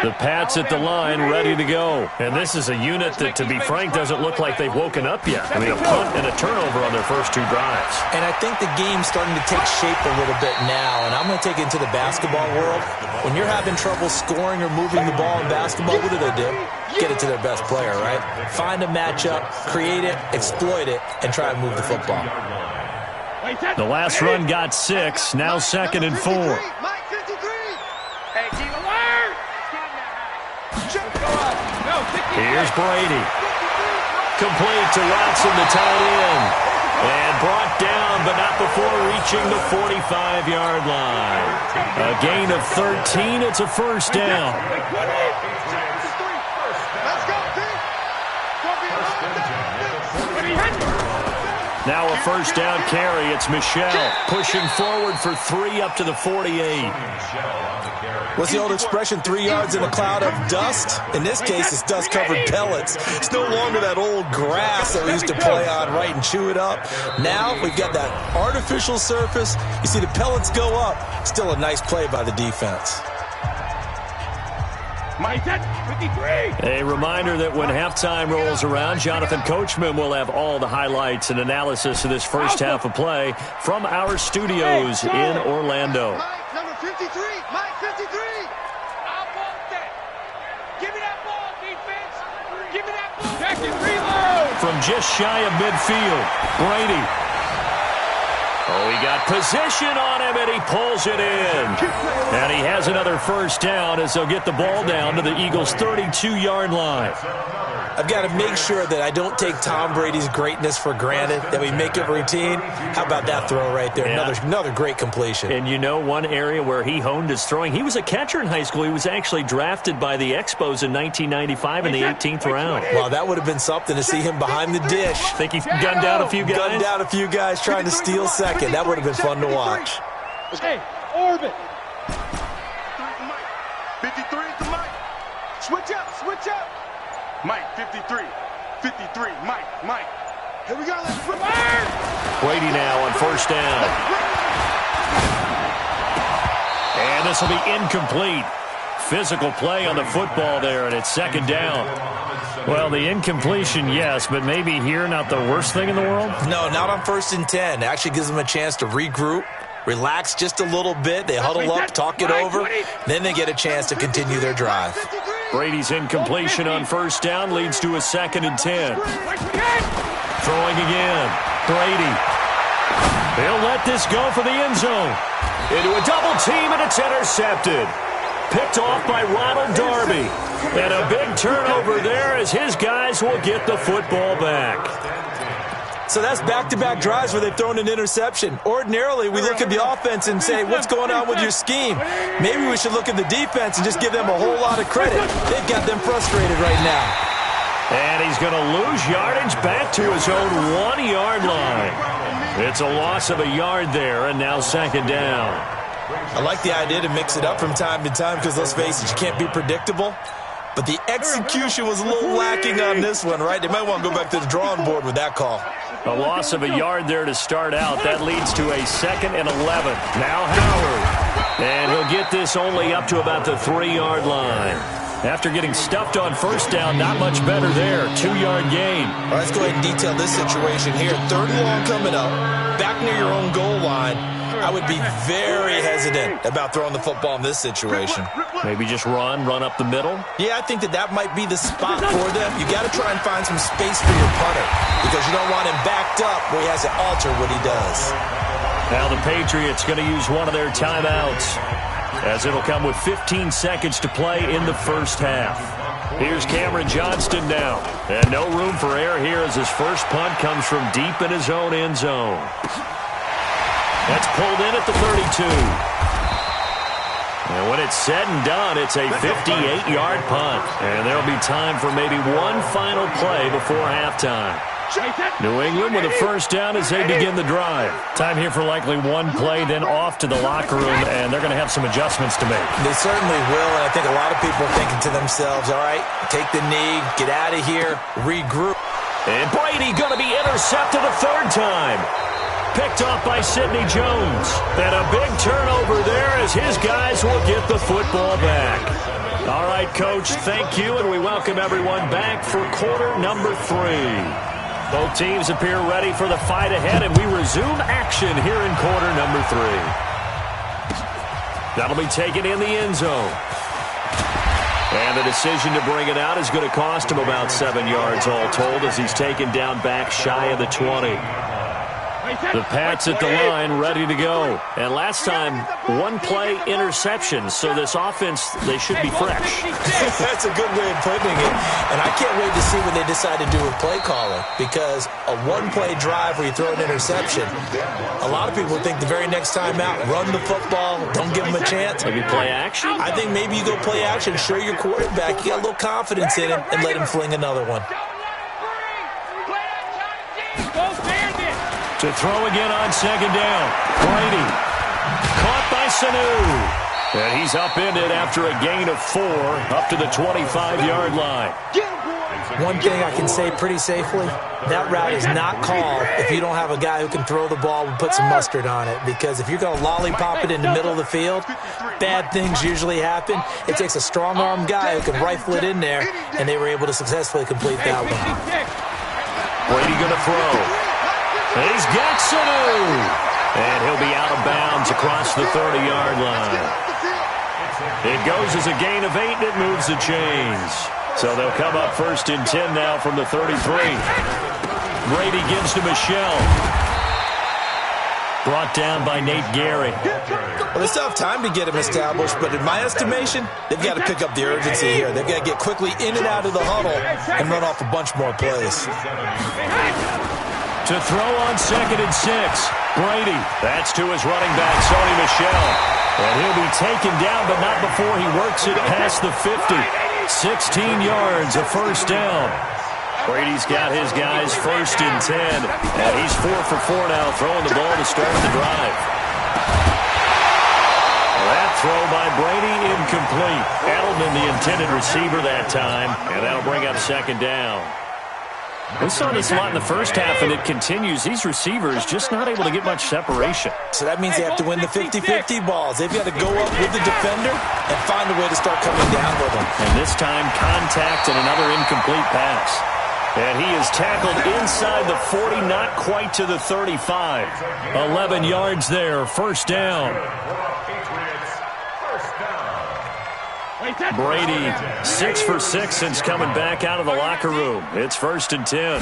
The Pats at the line, ready to go. And this is a unit that, to be frank, doesn't look like they've woken up yet. I mean, a punt and a turnover on their first 2 drives. And I think the game's starting to take shape a little bit now. And I'm going to take it into the basketball world. When you're having trouble scoring or moving the ball in basketball, what do? Get it to their best player, right? Find a matchup, create it, exploit it, and try and move the football. The last run got 6, now 2nd and 4. Here's Brady. Complete to Watson, the tight end. And brought down, but not before reaching the 45-yard line. A gain of 13. It's a first down. Now a first down carry. It's Michel pushing forward for 3 up to the 48. What's the old expression, 3 yards in a cloud of dust? In this case, it's dust-covered pellets. It's no longer that old grass that we used to play on, right, and chew it up. Now we've got that artificial surface. You see the pellets go up. Still a nice play by the defense. A reminder that when halftime rolls around, Jonathan Coachman will have all the highlights and analysis of this first half of play from our studios in Orlando. Mike, number 53. Mike, 53. I want that. Give me that ball, defense. Give me that ball. Jack and reload. From just shy of midfield, Brady. Oh, he got position on him, and he pulls it in. And he has another first down as they'll get the ball down to the Eagles' 32-yard line. I've got to make sure that I don't take Tom Brady's greatness for granted, that we make it routine. How about that throw right there? Yeah. Another great completion. And you know one area where he honed his throwing? He was a catcher in high school. He was actually drafted by the Expos in 1995 in the 18th round. Well, that would have been something to see him behind the dish. Think he gunned down a few guys? Gunned down a few guys trying to steal second. That would have been fun to watch. Hey, orbit. Switch up, switch up. Mike, 53. 53, Mike. Here we go, let's reverse. Brady now on first down. And this will be incomplete. Physical play on the football there, and it's second down. Well, the incompletion, yes, but maybe here not the worst thing in the world? No, not on 1st and 10. It actually gives them a chance to regroup, relax just a little bit. They huddle up, talk it over, then they get a chance to continue their drive. Brady's incompletion on first down leads to a 2nd and 10. Throwing again. Brady. He'll let this go for the end zone. Into a double team, and it's intercepted. Picked off by Ronald Darby. And a big turnover there as his guys will get the football back. So that's back-to-back drives where they've thrown an interception. Ordinarily, we look at the offense and say, what's going on with your scheme? Maybe we should look at the defense and just give them a whole lot of credit. They've got them frustrated right now. And he's going to lose yardage back to his own 1-yard line. It's a loss of a yard there, and now second down. I like the idea to mix it up from time to time because, let's face it, you can't be predictable. But the execution was a little lacking on this one, right? They might want to go back to the drawing board with that call. A loss of a yard there to start out. That leads to a 2nd and 11. Now Howard. And he'll get this only up to about the 3-yard line. After getting stuffed on first down, not much better there. 2-yard gain. All right, let's go ahead and detail this situation here. 3rd and long coming up. Back near your own goal line. I would be very hesitant about throwing the football in this situation. Maybe just run up the middle? Yeah, I think that might be the spot for them. You got to try and find some space for your punter because you don't want him backed up where he has to alter what he does. Now the Patriots going to use one of their timeouts as it'll come with 15 seconds to play in the first half. Here's Cameron Johnston now. And no room for error here as his first punt comes from deep in his own end zone. That's pulled in at the 32. And when it's said and done, it's a 58-yard punt. And there'll be time for maybe one final play before halftime. New England with a first down as they begin the drive. Time here for likely one play, then off to the locker room, and they're going to have some adjustments to make. They certainly will, and I think a lot of people are thinking to themselves, all right, take the knee, get out of here, regroup. And Brady going to be intercepted a 3rd time. Picked off by Sidney Jones. And a big turnover there as his guys will get the football back. All right, Coach, thank you, and we welcome everyone back for quarter number 3. Both teams appear ready for the fight ahead, and we resume action here in quarter number 3. That'll be taken in the end zone. And the decision to bring it out is going to cost him about 7 yards all told as he's taken down back shy of the 20. The Pats at the line, ready to go. And last time, one play interception, so this offense, they should be fresh. That's a good way of putting it. And I can't wait to see what they decide to do with play calling, because a one-play drive where you throw an interception, a lot of people think the very next time out, run the football, don't give them a chance. Maybe play action? I think maybe you go play action, show your quarterback, you got a little confidence in him, and let him fling another one. To throw again on second down. Brady. Caught by Sanu. And he's upended after a gain of 4 up to the 25-yard line. One thing I can say pretty safely, that route is not called if you don't have a guy who can throw the ball and put some mustard on it. Because if you're going to lollipop it in the middle of the field, bad things usually happen. It takes a strong-arm guy who can rifle it in there, and they were able to successfully complete that one. Brady going to throw. He's got Sanu. And he'll be out of bounds across the 30-yard line. It goes as a gain of 8, and it moves the chains. So they'll come up 1st and 10 now from the 33. Brady gives to Michelle. Brought down by Nate Gehry. Well, they still have time to get him established, but in my estimation, they've got to pick up the urgency here. They've got to get quickly in and out of the huddle and run off a bunch more plays. To throw on 2nd and 6. Brady. That's to his running back, Sony Michel. And he'll be taken down, but not before he works it past the 50. 16 yards, a first down. Brady's got his guys 1st and 10. And he's 4 for 4 now, throwing the ball to start the drive. That Throw by Brady, incomplete. Edelman, the intended receiver that time, and that'll bring up second down. We saw this a lot in the first half, and it continues. These receivers just not able to get much separation. So that means they have to win the 50-50 balls. They've got to go up with the defender and find a way to start coming down with them. And this time, contact and another incomplete pass. And he is tackled inside the 40, not quite to the 35. 11 yards there, first down. Brady, 6 for 6 since coming back out of the locker room. It's 1st and 10.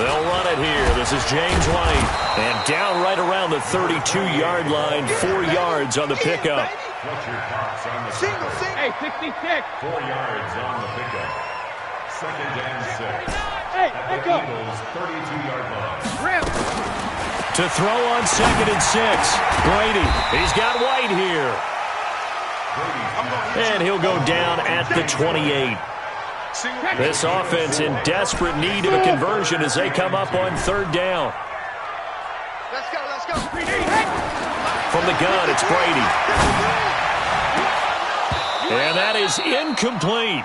They'll run it here. This is James White. And down right around the 32-yard line, 4 yards on the pickup. Hey, 66. 4 yards on the pickup. 2nd and 6. Hey, at the Eagles' 32-yard line. To throw on 2nd and 6. Brady, he's got White here. And he'll go down at the 28. This offense in desperate need of a conversion as they come up on 3rd down. Let's go, let's go. From the gun, it's Brady. And that is incomplete.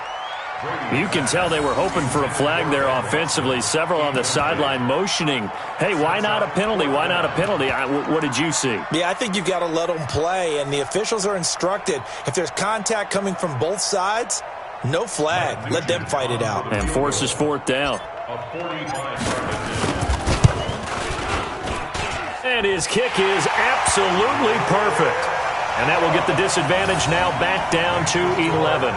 You can tell they were hoping for a flag there offensively. Several on the sideline motioning, hey, why not a penalty? Why not a penalty? What did you see? Yeah, I think you've got to let them play, and the officials are instructed. If there's contact coming from both sides, no flag. Let them fight it out. And forces 4th down. And his kick is absolutely perfect. And that will get the disadvantage now back down to 11.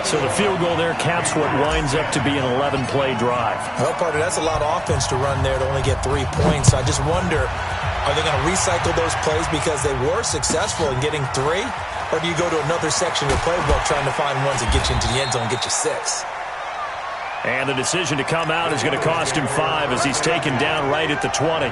So the field goal there caps what winds up to be an 11-play drive. Well, partner, that's a lot of offense to run there to only get 3 points. So I just wonder, are they going to recycle those plays because they were successful in getting 3? Or do you go to another section of the playbook trying to find ones that get you into the end zone and get you 6? And the decision to come out is going to cost him 5 as he's taken down right at the 20.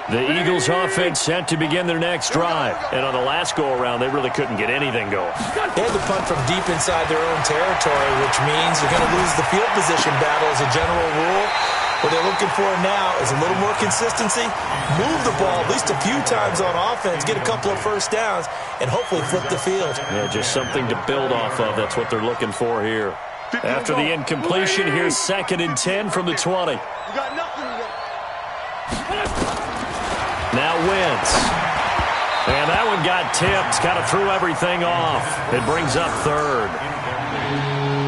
The Eagles offense set to begin their next drive. And on the last go-around, they really couldn't get anything going. They had to punt from deep inside their own territory, which means they're going to lose the field position battle as a general rule. What they're looking for now is a little more consistency, move the ball at least a few times on offense, get a couple of first downs, and hopefully flip the field. Yeah, just something to build off of. That's what they're looking for here. After the incompletion, here's 2nd and 10 from the 20. Now Wentz. And that one got tipped. Kind of threw everything off. It brings up 3rd.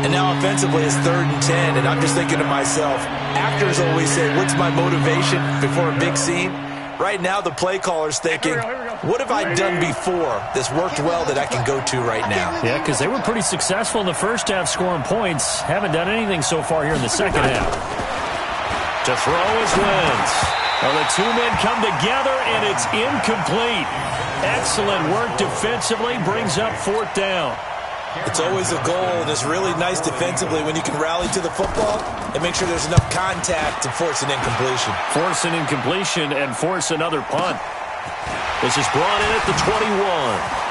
And now offensively it's 3rd and 10. And I'm just thinking to myself, actors always say, what's my motivation before a big scene? Right now the play caller's thinking, what have I done before that's worked well that I can go to right now? Yeah, because they were pretty successful in the first half scoring points. Haven't done anything so far here in the second half. To throw is Wentz. Well, the 2 men come together, and it's incomplete. Excellent work defensively, brings up 4th down. It's always a goal, and it's really nice defensively when you can rally to the football and make sure there's enough contact to force an incompletion. Force an incompletion and force another punt. This is brought in at the 21.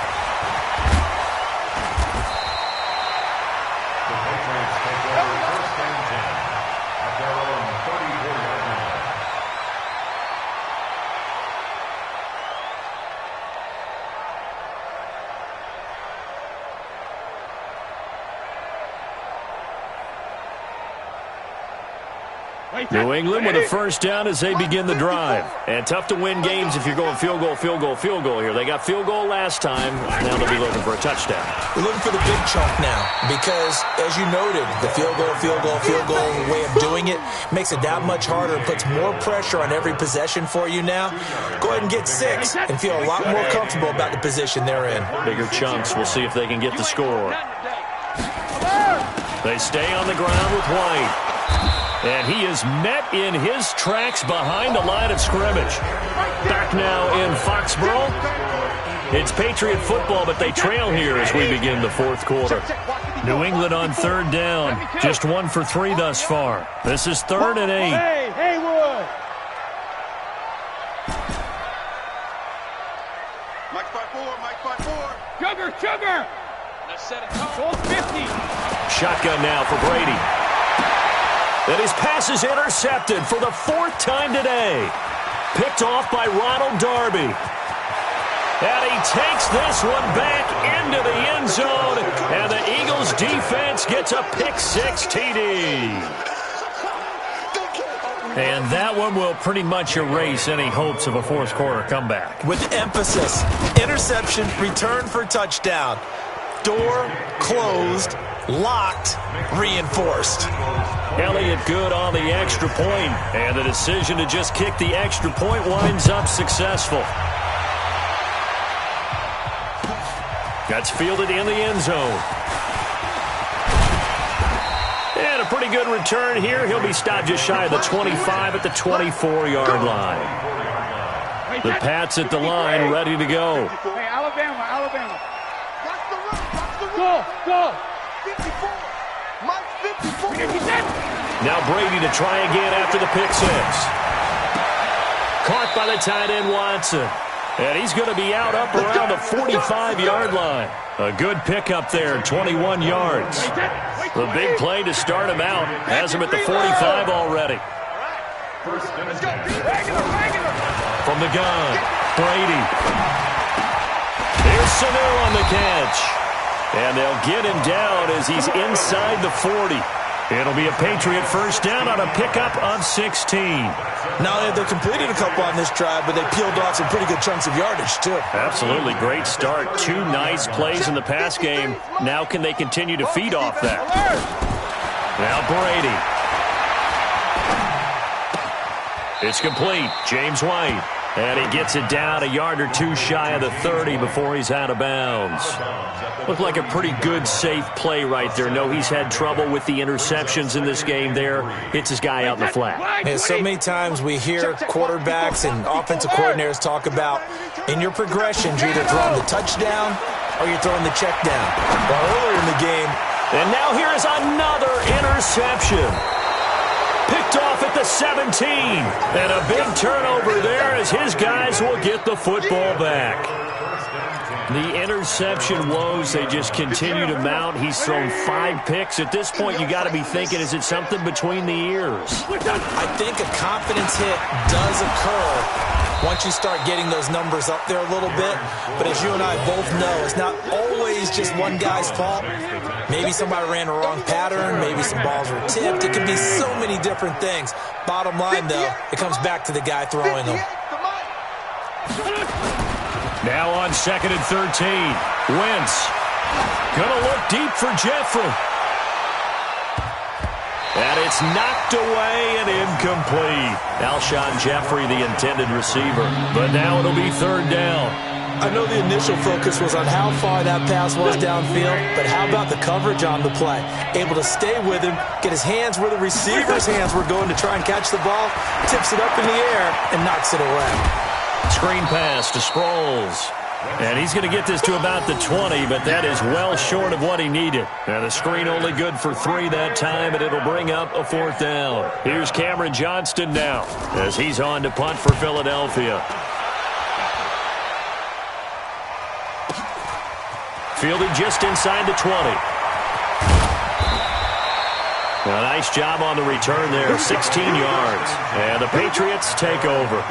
New England with a first down as they begin the drive. And tough to win games if you're going field goal, field goal, field goal here. They got field goal last time. Now they'll be looking for a touchdown. We're looking for the big chunk now because, as you noted, the field goal way of doing it makes it that much harder and puts more pressure on every possession for you now. Go ahead and get 6 and feel a lot more comfortable about the position they're in. Bigger chunks. We'll see if they can get the score. They stay on the ground with White. And he is met in his tracks behind the line of scrimmage. Back now in Foxborough. It's Patriot football, but they trail here as we begin the 4th quarter. New England on 3rd down. Just 1 for 3 thus far. This is 3rd and 8. Hey, Haywood. Mike 5-4, Mike 5-4. Sugar. Let's set it. Goal 50. Shotgun now for Brady. And his pass is intercepted for the 4th time today. Picked off by Ronald Darby. And he takes this one back into the end zone. And the Eagles defense gets a pick-6 TD. And that one will pretty much erase any hopes of a fourth-quarter comeback. With emphasis, interception, return for touchdown. Door closed, locked, reinforced. Elliott good on the extra point, and the decision to just kick the extra point winds up successful. That's fielded in the end zone. And a pretty good return here. He'll be stopped just shy of the 25 at the 24-yard line. The Pats at the line, ready to go. Hey, Alabama. Go. 54. Mike 54. Now Brady to try again after the pick-6. Caught by the tight end Watson. And he's going to be out up around the 45-yard line. A good pickup there, 21 yards. The big play to start him out. Has him at the 45 already. From the gun, Brady. Here's Sanu on the catch. And they'll get him down as he's inside the 40. It'll be a Patriot first down on a pickup of 16. Now they completed a couple on this drive, but they peeled off some pretty good chunks of yardage, too. Absolutely. Great start. 2 nice plays in the pass game. Now can they continue to feed off that? Now Brady. It's complete. James White. And he gets it down a yard or 2 shy of the 30 before he's out of bounds. Looked like a pretty good, safe play right there. No, he's had trouble with the interceptions in this game there. Hits his guy out in the flat. And so many times we hear quarterbacks and offensive coordinators talk about, in your progressions, you're either throwing the touchdown or you're throwing the check down. Well, earlier in the game. And now here is another interception. Picked off at the 17. And a big turnover there as his guys will get the football back. The interception woes, they just continue to mount. He's thrown 5 picks. At this point, you got to be thinking, is it something between the ears? I think a confidence hit does occur once you start getting those numbers up there a little bit. But as you and I both know, it's not always just one guy's fault. Maybe somebody ran the wrong pattern. Maybe some balls were tipped. It can be so many different things. Bottom line, though, it comes back to the guy throwing them. Now on 2nd and 13. Wentz. Gonna look deep for Jeffrey. And it's knocked away and incomplete. Alshon Jeffrey, the intended receiver. But now it'll be 3rd down. I know the initial focus was on how far that pass was downfield, but how about the coverage on the play? Able to stay with him, get his hands where the receiver's hands were going to try and catch the ball, tips it up in the air, and knocks it away. Screen pass to Sproles. And he's going to get this to about the 20, but that is well short of what he needed. And the screen only good for 3 that time, and it'll bring up a 4th down. Here's Cameron Johnston now as he's on to punt for Philadelphia. Fielded just inside the 20. A nice job on the return there, 16 yards. And the Patriots take over.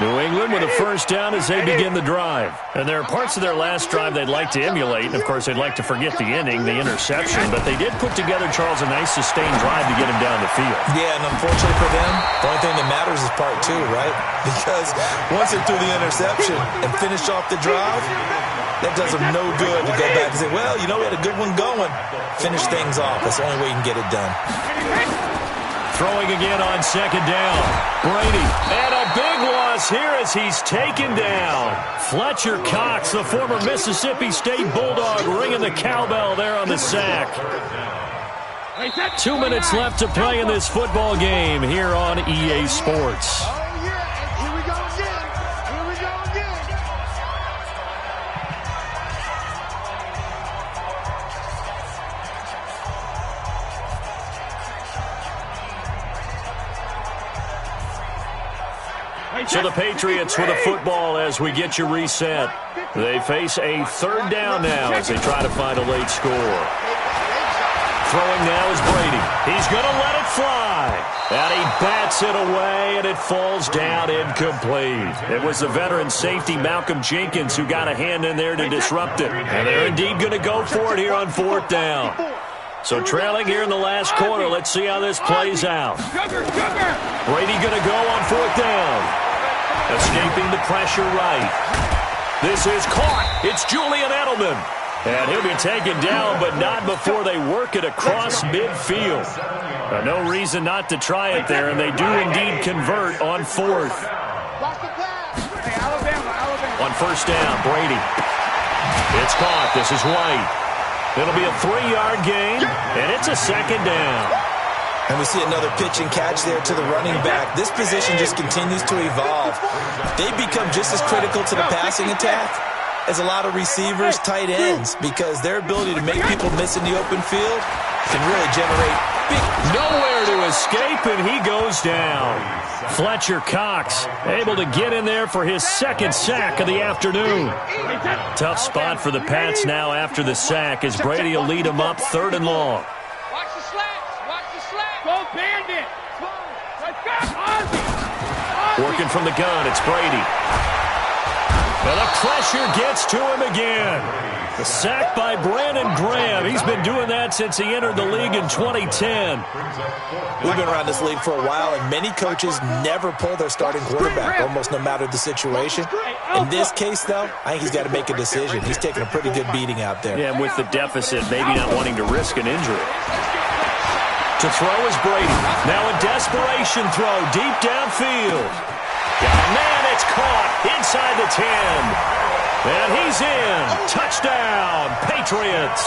New England with a first down as they begin the drive. And there are parts of their last drive they'd like to emulate. And, of course, they'd like to forget the inning, the interception. But they did put together, Charles, a nice sustained drive to get him down the field. Yeah, and unfortunately for them, the only thing that matters is part 2, right? Because once they threw the interception and finished off the drive, that does them no good to go back and say, well, you know, we had a good one going. Finish things off. That's the only way you can get it done. Throwing again on 2nd down. Brady. And a big loss here as he's taken down. Fletcher Cox, the former Mississippi State Bulldog, ringing the cowbell there on the sack. 2 minutes left to play in this football game here on EA Sports. So the the Patriots with a football as we get you reset. They face a third down now as they try to find a late score. Throwing now is Brady. He's going to let it fly. And he bats it away, and it falls down incomplete. It was the veteran safety, Malcolm Jenkins, who got a hand in there to disrupt it. And they're indeed going to go for it here on fourth down. So trailing here in the last quarter, let's see how this plays out. Brady going to go on fourth down. Escaping the pressure right. This is caught. It's Julian Edelman. And he'll be taken down, but not before they work it across midfield. No reason not to try it there, and they do indeed convert on fourth. On first down, Brady. It's caught. This is White. It'll be a 3-yard gain, and it's a second down. And we see another pitch and catch there to the running back. This position just continues to evolve. They become just as critical to the passing attack as a lot of receivers, tight ends, because their ability to make people miss in the open field can really generate big... Nowhere to escape, and he goes down. Fletcher Cox able to get in there for his second sack of the afternoon. Tough spot for the Pats now after the sack as Brady will lead them up 3rd and long. Watch the slats. Watch the slats. Go Bandit. Working from the gun, it's Brady. And the pressure gets to him again. The sack by Brandon Graham. He's been doing that since he entered the league in 2010. We've been around this league for a while, and many coaches never pull their starting quarterback, almost no matter the situation. In this case, though, I think he's got to make a decision. He's taking a pretty good beating out there. Yeah, and with the deficit, maybe not wanting to risk an injury. To throw is Brady. Now a desperation throw deep downfield. Got a man, it's caught inside the 10. And he's in. Touchdown, Patriots.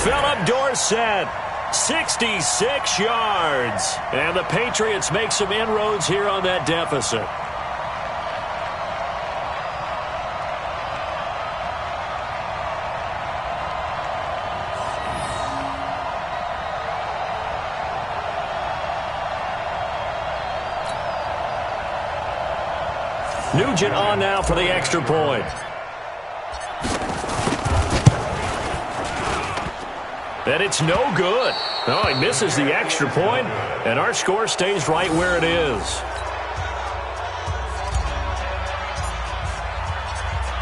Philip Dorsett, 66 yards. And the Patriots make some inroads here on that deficit. Nugent on now for the extra point. And it's no good. Oh, he misses the extra point, and our score stays right where it is.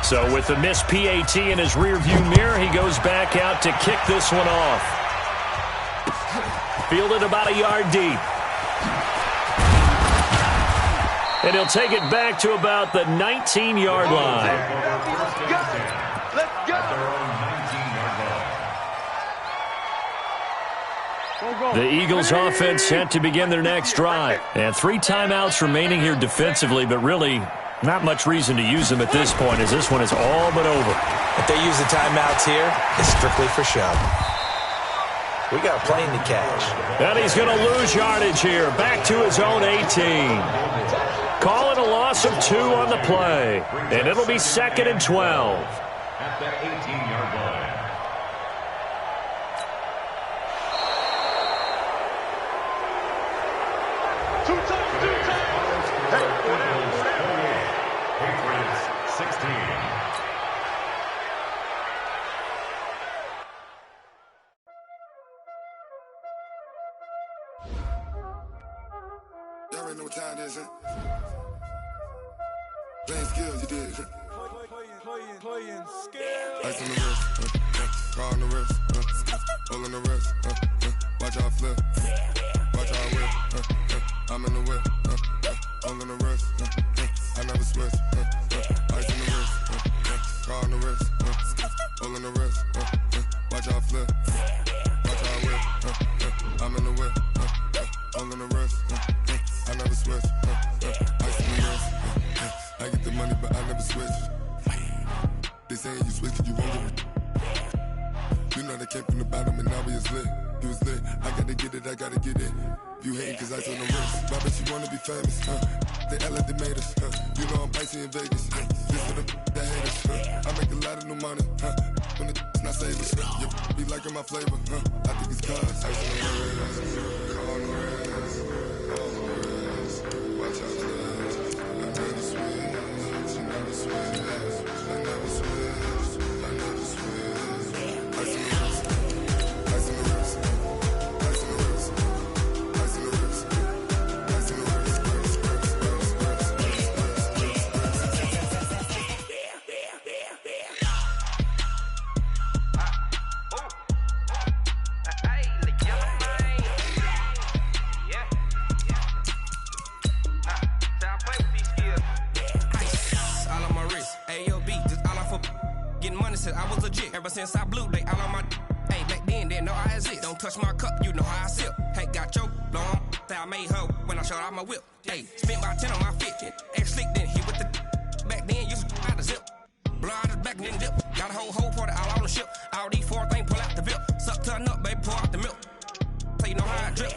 So with the missed PAT in his rearview mirror, he goes back out to kick this one off. Fielded about a yard deep. And he'll take it back to about the 19-yard line. Let's go. The Eagles offense set to begin their next drive. And 3 timeouts remaining here defensively, but really not much reason to use them at this point as this one is all but over. If they use the timeouts here, it's strictly for show. We got a plane to catch. And he's going to lose yardage here. Back to his own 18. Call it a loss of 2 on the play. And it'll be 2nd and 12. At that 18-yard line. Patriots 16. Y'all already know what time it is, huh? Playing skills, you did. Playing skills. Ice on the wrist, car on the wrist, hole in the wrist, watch out flip, watch out whip, I'm in the whip, hole in the wrist, I never switch, ice on the wrist, car on the wrist, hole in the wrist, watch out flip, watch out whip, I'm in the whip, hole in the wrist, I never switch, ice on the wrist, I get the money but I never switch. They saying you switch it, you won't get it. You know they came from the bottom and now we is lit. You was lit, I gotta get it, I gotta get it. You hating cause I told them wrist. Why bet you wanna be famous, They Ella, they made us, You know I'm icy in Vegas, This for the that hate us, I make a lot of new money, When the not savers, You be liking my flavor, I think it's cause ice on the wrist, car on the wrist, watch out, since I was legit. Ever since I blew, they all on my. Hey, back then, didn't know I exist. Don't touch my cup, you know how I sip. Hey, got your blown. That I made her when I showed out my whip. Hey, spent about 10 on my fit. Ex-slick, then hit with the. Back then, used to out the zip. Blow out his back and then dip. Got a whole party all on the ship. All these four things pull out the VIP. Suck to a nut, baby, pour out the milk. So you know how I drip.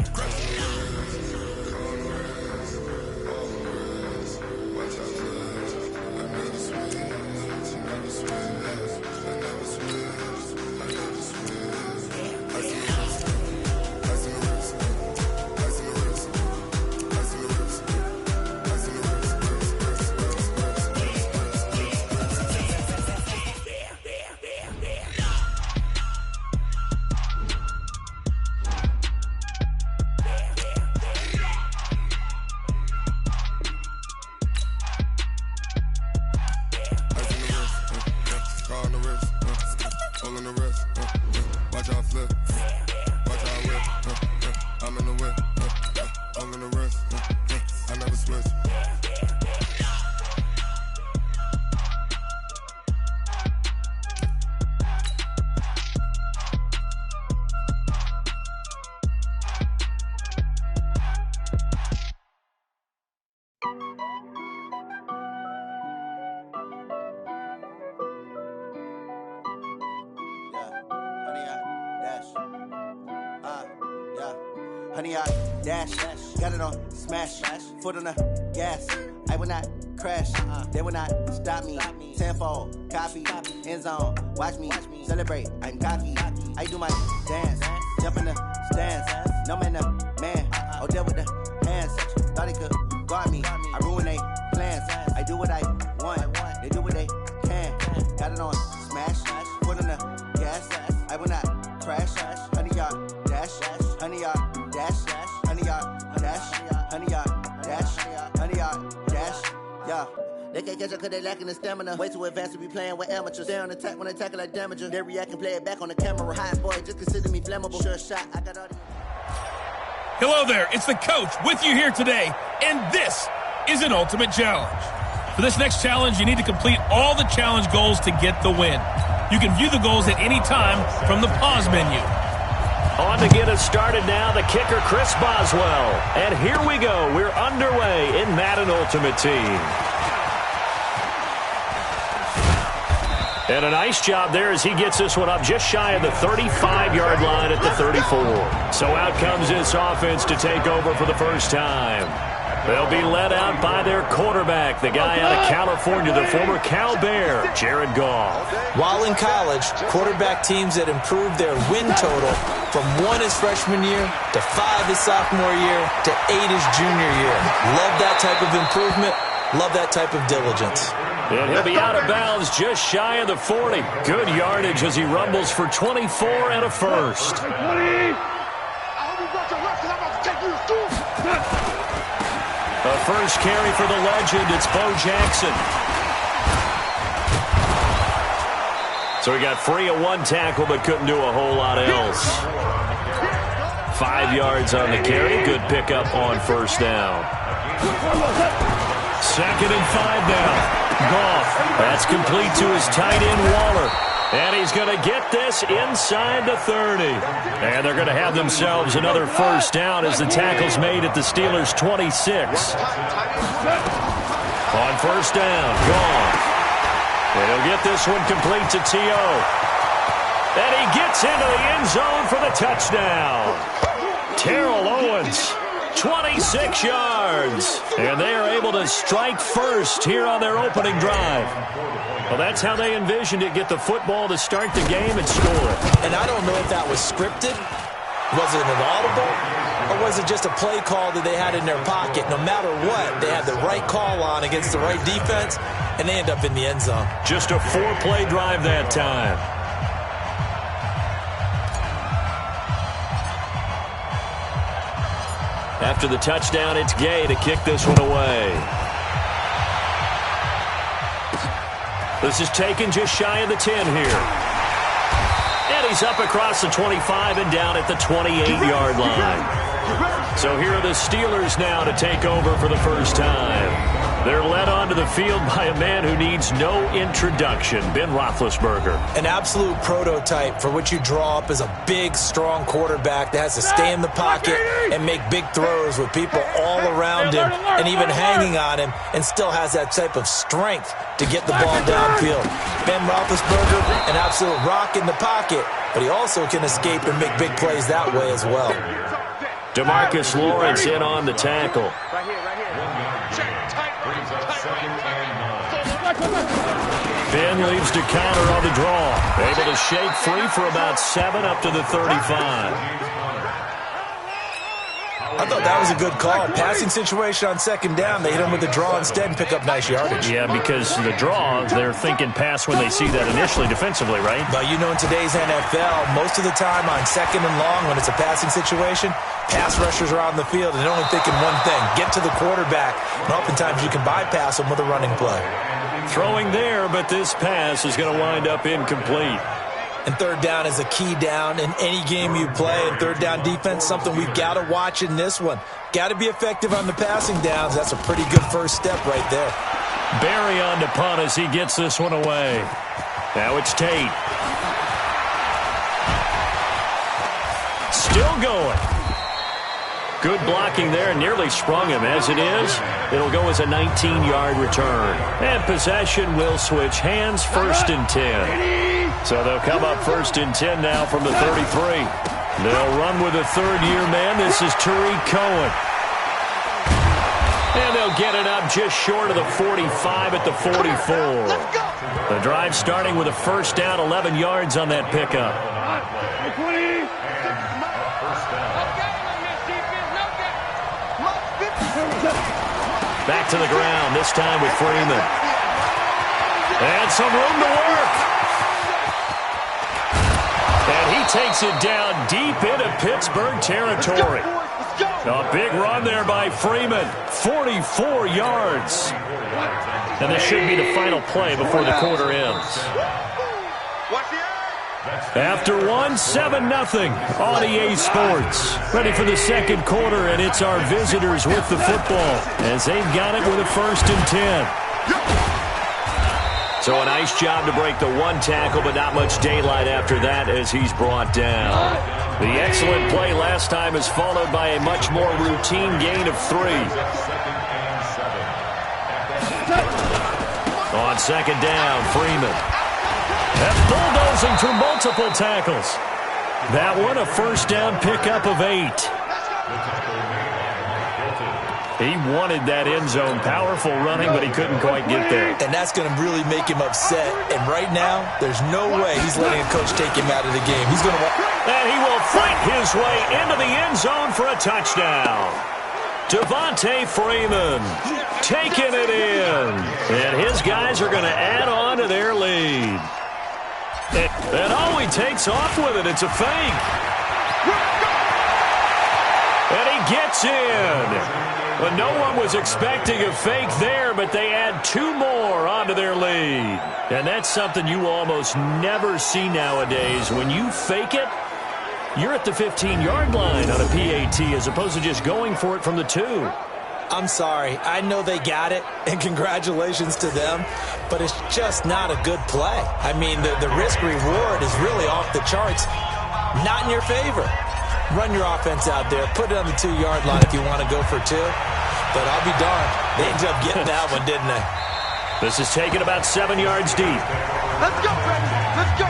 Honey, I dash, got it on smash, foot on the gas. I will not crash, they will not stop me. Tenfold, copy, end zone, watch me celebrate. I'm cocky, I do my dance, jump in the stands. No man, the man, oh deal with the hands. Thought he could guard me, I ruin they plans. I do what I want, they do what they can. Got it on smash, foot on the gas. I will not crash, honey, y'all dash, honey, y'all dash, honey, y'all dash, honey, y'all dash, honey, y'all dash, yeah. They can't catch up cause they lacking the stamina. Way too advanced to be playing with amateurs. Stay on attack when they tackle like damager. They react and play it back on the camera. Hot boy, just consider me flammable. Sure shot, I got all the... Hello there, it's the coach with you here today, and this is an ultimate challenge. For this next challenge, you need to complete all the challenge goals to get the win. You can view the goals at any time from the pause menu. On to get us started now, the kicker, Chris Boswell. And here we go. We're underway in Madden Ultimate Team. And a nice job there as he gets this one up just shy of the 35-yard line at the 34. So out comes this offense to take over for the first time. They'll be led out by their quarterback, the guy out of California, the former Cal Bear, Jared Goff. While in college, quarterback teams that improved their win total from 1 his freshman year to 5 his sophomore year to 8 his junior year. Love that type of improvement. Love that type of diligence. And he'll be out of bounds just shy of the 40. Good yardage as he rumbles for 24 and a first. A first carry for the legend, it's Bo Jackson. So he got free of one tackle but couldn't do a whole lot else. 5 yards on the carry, good pickup on first down. 2nd and 5 now. Goff, that's complete to his tight end Waller. And he's going to get this inside the 30. And they're going to have themselves another first down as the tackle's made at the Steelers' 26. On first down, Goff. And he'll get this one complete to T.O. And he gets into the end zone for the touchdown. Terrell Owens, 26 yards. And they are able to strike first here on their opening drive. Well, that's how they envisioned it, get the football to start the game and score it. And I don't know if that was scripted. Was it an audible? Or was it just a play call that they had in their pocket? No matter what, they had the right call on against the right defense, and they end up in the end zone. Just a 4-play drive that time. After the touchdown, it's Gay to kick this one away. This is taken just shy of the 10 here. And he's up across the 25 and down at the 28-yard line. So here are the Steelers now to take over for the first time. They're led onto the field by a man who needs no introduction, Ben Roethlisberger. An absolute prototype for what you draw up as a big, strong quarterback that has to stay in the pocket and make big throws with people all around him and even hanging on him, and still has that type of strength to get the ball downfield. Ben Roethlisberger, an absolute rock in the pocket, but he also can escape and make big plays that way as well. DeMarcus Lawrence in on the tackle. Right here. Ben leaves to counter on the draw. Able to shake free for about 7 up to the 35. I thought that was a good call. Passing situation on second down. They hit him with the draw instead and pick up nice yardage. Yeah, because the draw, they're thinking pass when they see that initially defensively, right? But you know, in today's NFL, most of the time on second and long when it's a passing situation, pass rushers are on the field and they're only thinking one thing, get to the quarterback. And oftentimes you can bypass them with a running play. Throwing there, but this pass is going to wind up incomplete. And third down is a key down in any game you play. And third down defense, something we've got to watch in this one. Got to be effective on the passing downs. That's a pretty good first step right there. Barry on to punt as he gets this one away. Now it's Tate. Still going. Good blocking there. Nearly sprung him. As it is, it'll go as a 19-yard return. And possession will switch hands, 1st and 10. So they'll come up 1st and 10 now from the 33. They'll run with a third-year man. This is Tariq Cohen. And they'll get it up just short of the 45 at the 44. The drive starting with a first down, 11 yards on that pickup. Back to the ground, this time with Freeman. And some room to work. And he takes it down deep into Pittsburgh territory. A big run there by Freeman. 44 yards. And this should be the final play before the quarter ends. After one, 7-0 on EA Sports. Ready for the second quarter, and it's our visitors with the football as they've got it with a 1st and 10. So a nice job to break the one tackle, but not much daylight after that as he's brought down. The excellent play last time is followed by a much more routine gain of 3. On second down, Freeman. That's bulldozing through multiple tackles. That one a first down pickup of 8. He wanted that end zone. Powerful running, but he couldn't quite get there. And that's going to really make him upset. And right now, there's no way he's letting a coach take him out of the game. He's going to... And he will fight his way into the end zone for a touchdown. Devontae Freeman taking it in. And his guys are going to add on to their lead. And oh, he takes off with it. It's a fake. And he gets in. Well, no one was expecting a fake there, but they add 2 more onto their lead. And that's something you almost never see nowadays. When you fake it, you're at the 15-yard line on a PAT as opposed to just going for it from the 2. I'm sorry. I know they got it, and congratulations to them, but it's just not a good play. I mean, the risk-reward is really off the charts, not in your favor. Run your offense out there. Put it on the 2-yard line if you want to go for 2, but I'll be darned. They ended up getting that one, didn't they? This is taken about 7 yards deep. Let's go, baby. Let's go.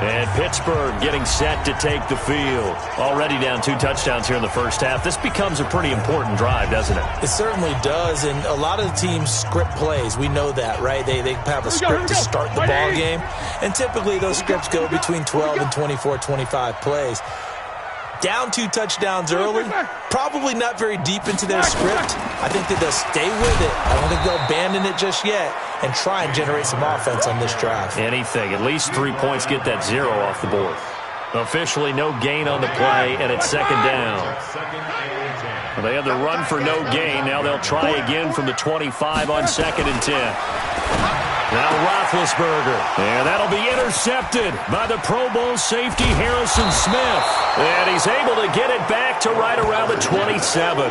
And Pittsburgh getting set to take the field. Already down 2 touchdowns here in the first half. This becomes a pretty important drive, doesn't it? It certainly does, and a lot of the teams script plays. We know that, right? They have a script to start the ball game, and typically those scripts go between 12 and 24, 25 plays. Down 2 touchdowns early, probably not very deep into their script. I think that they'll stay with it. I don't think they'll abandon it just yet and try and generate some offense on this drive. Anything. At least 3 points, get that 0 off the board. Officially no gain on the play, and it's second down. Well, they had the run for no gain. Now they'll try again from the 25 on 2nd and 10. Now Roethlisberger. And that'll be intercepted by the Pro Bowl safety Harrison Smith. And he's able to get it back to right around the 27.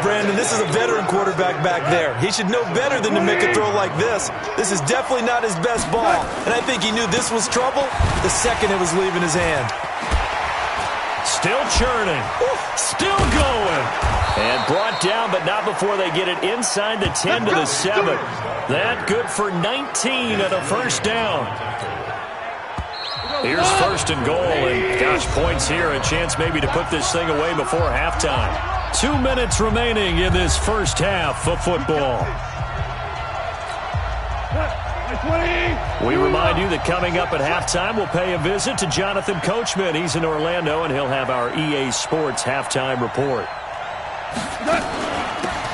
Brandon, this is a veteran quarterback back there. He should know better than to make a throw like this. This is definitely not his best ball, and I think he knew this was trouble the second it was leaving his hand. Still churning. Still going. And brought down, but not before they get it inside the 10 to the 7. That good for 19 and a first down. Here's first and goal, and gosh, points here. A chance maybe to put this thing away before halftime. 2 minutes remaining in this first half of football. We remind you that coming up at halftime, we'll pay a visit to Jonathan Coachman. He's in Orlando, and he'll have our EA Sports halftime report.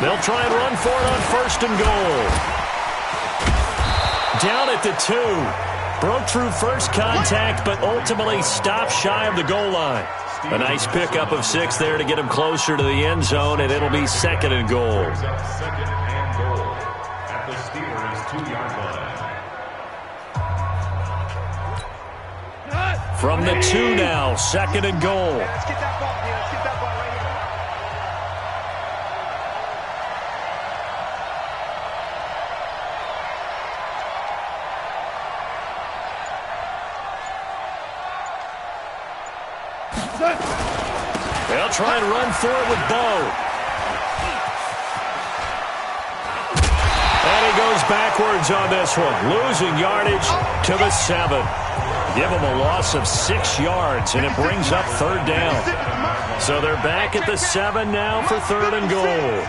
They'll try and run for it on first and goal. Down at the 2. Broke through first contact, but ultimately stopped shy of the goal line. A nice pickup of 6 there to get him closer to the end zone, and it'll be second and goal. Second and goal at the Steelers' 2-yard line. From the 2 now, second and goal. Let's get that ball, man. Let's get that ball right here. They'll try and run for it with Bo. And he goes backwards on this one, losing yardage to the 7. Give him a loss of 6 yards, and it brings up third down. So they're back at the 7 now for third and goal.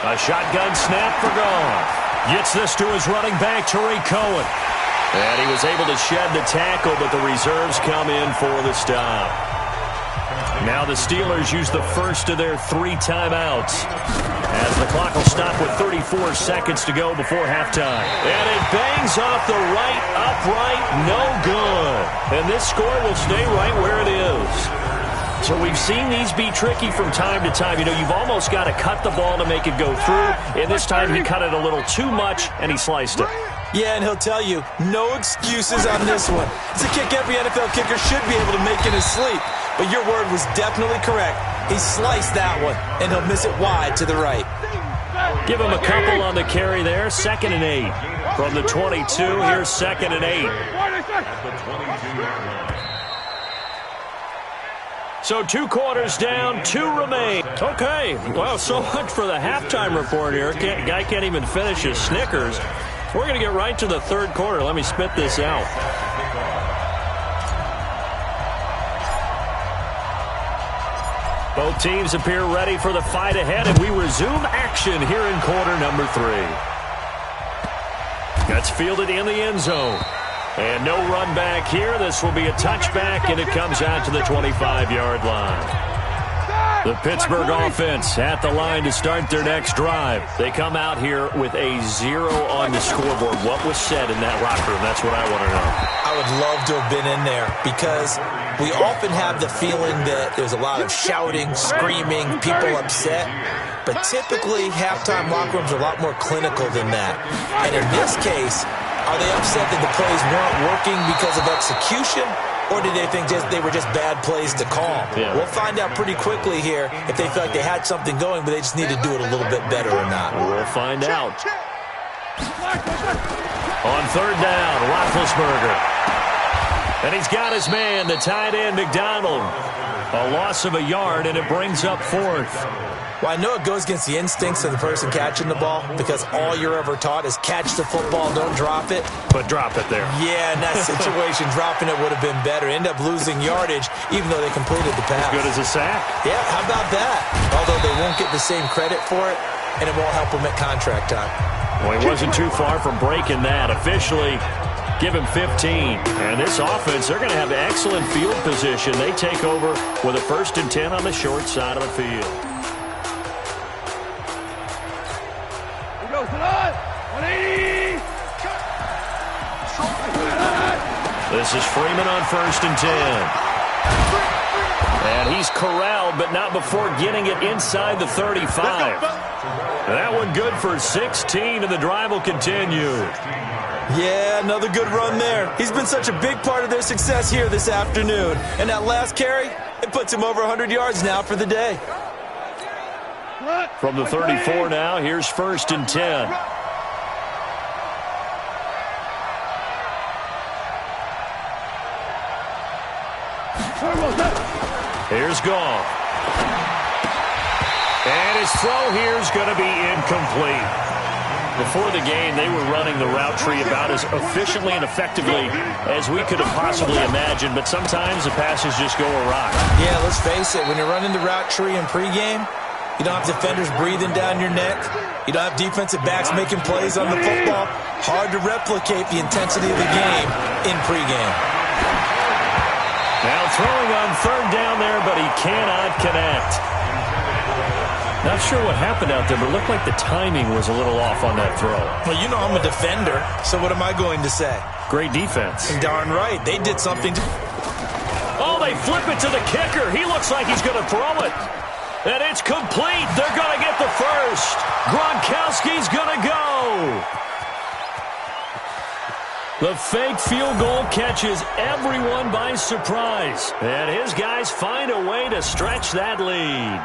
A shotgun snap for Goff. Gets this to his running back, Tariq Cohen. And he was able to shed the tackle, but the reserves come in for the stop. Now the Steelers use the first of their 3 timeouts, as the clock will stop with 34 seconds to go before halftime. And it bangs off the right upright, no good. And this score will stay right where it is. So we've seen these be tricky from time to time. You know, you've almost got to cut the ball to make it go through. And this time he cut it a little too much, and he sliced it. Yeah, and he'll tell you, no excuses on this one. It's a kick every NFL kicker should be able to make in his sleep. But your word was definitely correct. He sliced that one, and he'll miss it wide to the right. Give him a couple on the carry there. Second and 8. From the 22, here's second and 8. So 2 quarters down, 2 remain. Okay, well, so much for the halftime report here. Guy can't even finish his Snickers. We're going to get right to the third quarter. Let me spit this out. Both teams appear ready for the fight ahead, and we resume action here in quarter number 3. That's fielded in the end zone. And no run back here. This will be a touchback, and it comes out to the 25-yard line. The Pittsburgh offense at the line to start their next drive. They come out here with a 0 on the scoreboard. What was said in that locker room? That's what I want to know. I would love to have been in there, because we often have the feeling that there's a lot of shouting, screaming, people upset. But typically, halftime locker rooms are a lot more clinical than that. And in this case, are they upset that the plays weren't working because of execution, or did they think they were just bad plays to call? Yeah. We'll find out pretty quickly here if they feel like they had something going, but they just need to do it a little bit better or not. We'll find out. On third down, Roethlisberger. And he's got his man, the tight end, McDonald. A loss of a yard, and it brings up fourth. Well, I know it goes against the instincts of the person catching the ball, because all you're ever taught is catch the football, don't drop it. But drop it there. Yeah, in that situation, dropping it would have been better. End up losing yardage, even though they completed the pass. As good as a sack. Yeah, how about that? Although they won't get the same credit for it, and it won't help them at contract time. Well, he wasn't too far from breaking that. Officially, give him 15. And this offense, they're going to have excellent field position. They take over with a 1st and 10 on the short side of the field. This is Freeman on 1st and 10. And he's corralled, but not before getting it inside the 35. That one good for 16, and the drive will continue. Yeah, another good run there. He's been such a big part of their success here this afternoon. And that last carry, it puts him over 100 yards now for the day. From the 34 now, here's 1st and 10. Here's Goff. And his throw here is going to be incomplete. Before the game, they were running the route tree about as efficiently and effectively as we could have possibly imagined, but sometimes the passes just go awry. Yeah, let's face it, when you're running the route tree in pregame, you don't have defenders breathing down your neck. You don't have defensive backs making plays on the football. Hard to replicate the intensity of the game in pregame. Now throwing on 3rd down there, but he cannot connect. Not sure what happened out there, but it looked like the timing was a little off on that throw. Well, you know I'm a defender, so what am I going to say? Great defense. Darn right. They did something. Oh, they flip it to the kicker. He looks like he's going to throw it. And it's complete. They're going to get the first. Gronkowski's going to go. The fake field goal catches everyone by surprise. And his guys find a way to stretch that lead.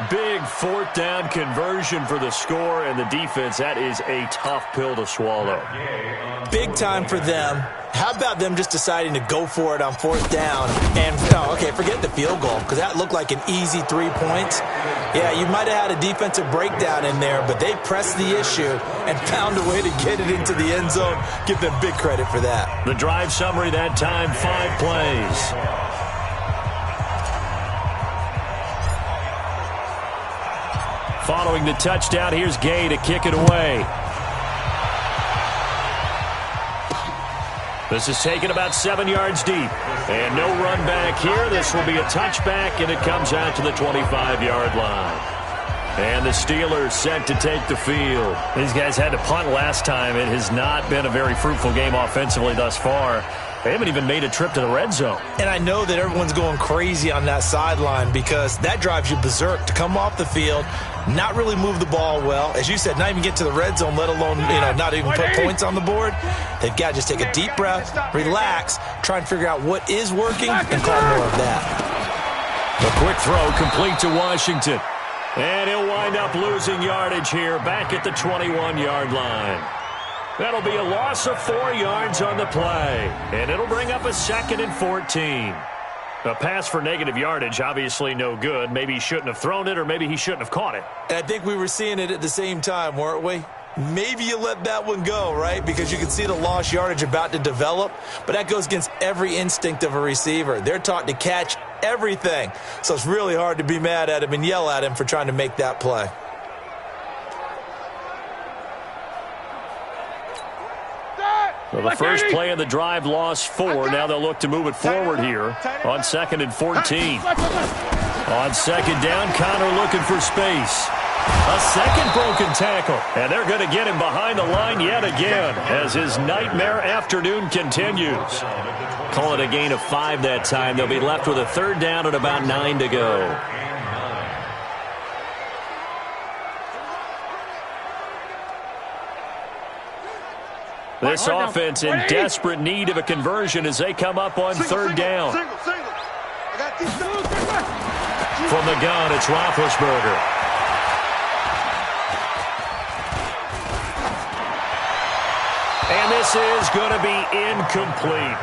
Big 4th down conversion for the score, and the defense, that is a tough pill to swallow. Big time for them. How about them just deciding to go for it on 4th down? And, okay, forget the field goal, because that looked like an easy 3 points. Yeah, you might have had a defensive breakdown in there, but they pressed the issue and found a way to get it into the end zone. Give them big credit for that. The drive summary that time, 5 plays. Following the touchdown, here's Gay to kick it away. This is taken about 7 yards deep. And no run back here. This will be a touchback, and it comes out to the 25-yard line. And the Steelers set to take the field. These guys had to punt last time. It has not been a very fruitful game offensively thus far. They haven't even made a trip to the red zone. And I know that everyone's going crazy on that sideline because that drives you berserk to come off the field, not really move the ball well. As you said, not even get to the red zone, let alone, not even put points on the board. They've got to just take a deep breath, relax, try and figure out what is working, and call more of that. A quick throw complete to Washington. And he'll wind up losing yardage here back at the 21-yard line. That'll be a loss of 4 yards on the play. And it'll bring up a 2nd and 14. A pass for negative yardage, obviously no good. Maybe he shouldn't have thrown it, or maybe he shouldn't have caught it. And I think we were seeing it at the same time, weren't we? Maybe you let that one go, right? Because you can see the lost yardage about to develop. But that goes against every instinct of a receiver. They're taught to catch everything. So it's really hard to be mad at him and yell at him for trying to make that play. Well, the first play of the drive lost 4. Now they'll look to move it forward here on 2nd and 14. On 2nd down, Connor looking for space. A second broken tackle. And they're going to get him behind the line yet again as his nightmare afternoon continues. Call it a gain of 5 that time. They'll be left with a 3rd down and about 9 to go. This offense in desperate need of a conversion as they come up on 3rd down. From the gun, it's Roethlisberger. And this is going to be incomplete.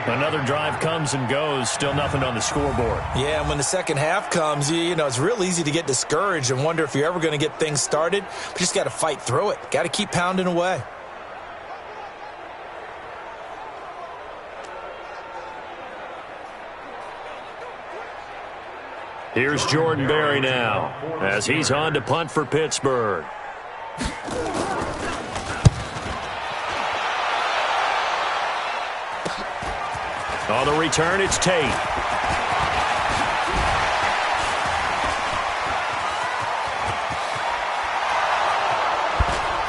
Another drive comes and goes, still nothing on the scoreboard. Yeah, and when the second half comes, it's real easy to get discouraged and wonder if you're ever going to get things started. But you just got to fight through it. Got to keep pounding away. Here's Jordan Berry now as he's on to punt for Pittsburgh. On the return, it's Tate.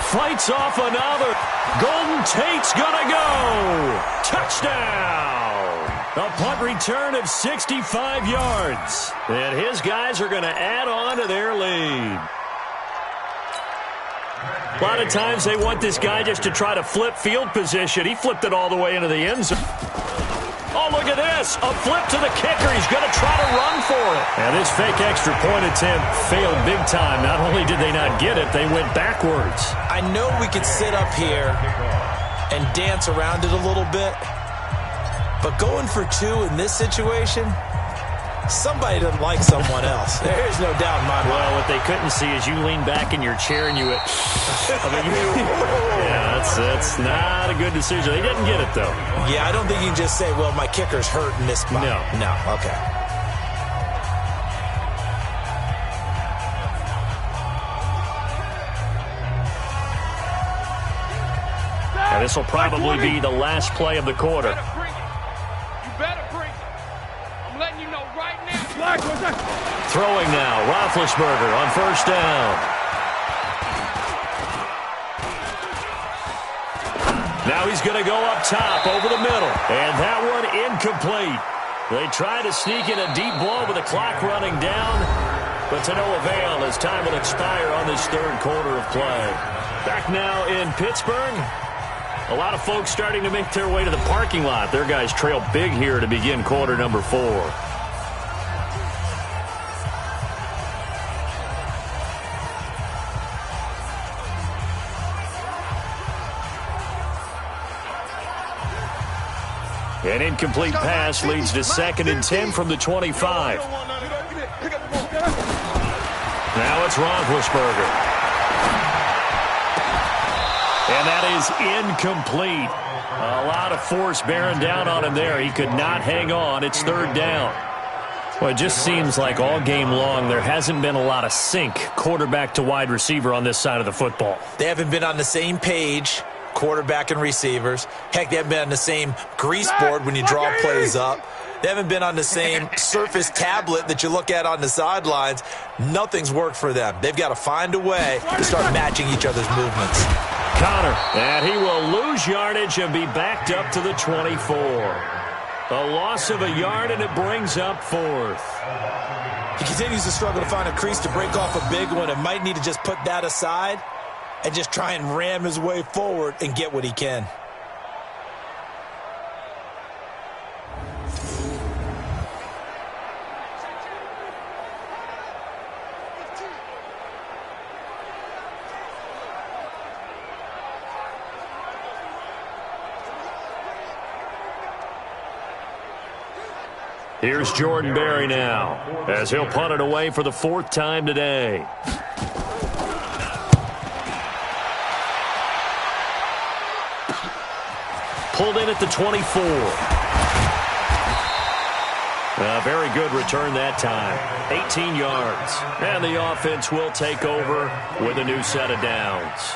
Fights off another. Golden Tate's gonna go. Touchdown. A punt return of 65 yards. And his guys are going to add on to their lead. A lot of times they want this guy just to try to flip field position. He flipped it all the way into the end zone. Oh, look at this. A flip to the kicker. He's going to try to run for it. And this fake extra point attempt failed big time. Not only did they not get it, they went backwards. I know we could sit up here and dance around it a little bit, but going for two in this situation, somebody doesn't like someone else. There's no doubt in my mind. Well, what they couldn't see is you lean back in your chair and you went, yeah, that's not a good decision. They didn't get it, though. Yeah, I don't think you can just say, well, my kicker's hurt in this spot. No, okay. And this will probably be the last play of the quarter. You better bring it. I'm letting you know right now. Throwing now, Roethlisberger on first down. Now he's going to go up top over the middle. And that one incomplete. They try to sneak in a deep ball with the clock running down, but to no avail as time will expire on this third quarter of play. Back now in Pittsburgh. A lot of folks starting to make their way to the parking lot. Their guys trail big here to begin quarter number 4. An incomplete pass leads to 2nd and 10 from the 25. Now it's Roethlisberger. And that is incomplete. A lot of force bearing down on him there. He could not hang on. It's 3rd down. Well, it just seems like all game long there hasn't been a lot of sync quarterback to wide receiver on this side of the football. They haven't been on the same page, quarterback and receivers. Heck, they haven't been on the same grease board when you draw plays up. They haven't been on the same Surface tablet that you look at on the sidelines. Nothing's worked for them. They've got to find a way to start matching each other's movements. Connor, and he will lose yardage and be backed up to the 24. A loss of a yard, and it brings up 4th. He continues to struggle to find a crease to break off a big one and might need to just put that aside and just try and ram his way forward and get what he can. Here's Jordan Berry now, as he'll punt it away for the 4th time today. Pulled in at the 24. A very good return that time. 18 yards. And the offense will take over with a new set of downs.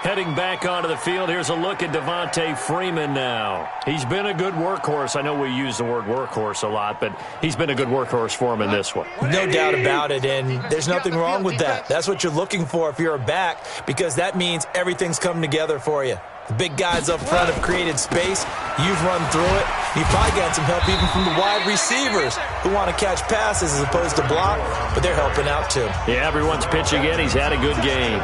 Heading back onto the field, here's a look at Devontae Freeman now. He's been a good workhorse. I know we use the word workhorse a lot, but he's been a good workhorse for him in this one. No doubt about it, and there's nothing wrong with that. That's what you're looking for if you're a back, because that means everything's coming together for you. The big guys up front have created space. You've run through it. You've probably got some help even from the wide receivers who want to catch passes as opposed to block, but they're helping out too. Yeah, everyone's pitching in. He's had a good game.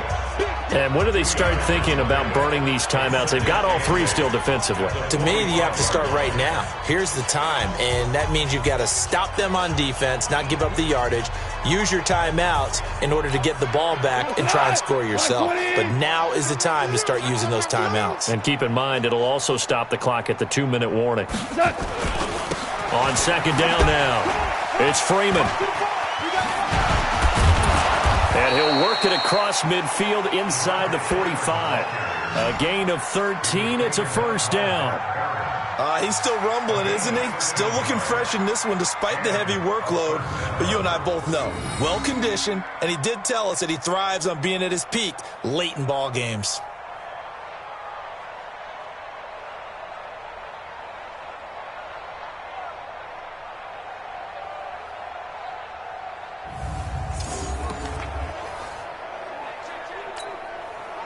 And when do they start thinking about burning these timeouts? They've got all 3 still defensively. To me, you have to start right now. Here's the time, and that means you've got to stop them on defense, not give up the yardage, use your timeouts in order to get the ball back and try and score yourself. But now is the time to start using those timeouts. And keep in mind, it'll also stop the clock at the 2-minute warning. On 2nd down now, it's Freeman. And he'll work it across midfield inside the 45. A gain of 13. It's a 1st down. He's still rumbling, isn't he? Still looking fresh in this one despite the heavy workload. But you and I both know, well-conditioned, and he did tell us that he thrives on being at his peak late in ball games.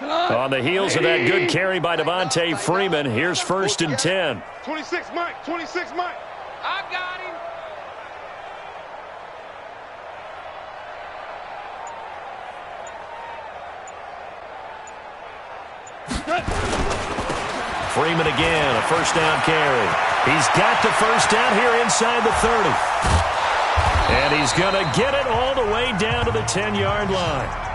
On the heels of that good carry by Devontae Freeman, here's 1st and 10. 26 Mike, 26 Mike. I got him. Freeman again, a 1st down carry. He's got the 1st down here inside the 30. And he's going to get it all the way down to the 10-yard line.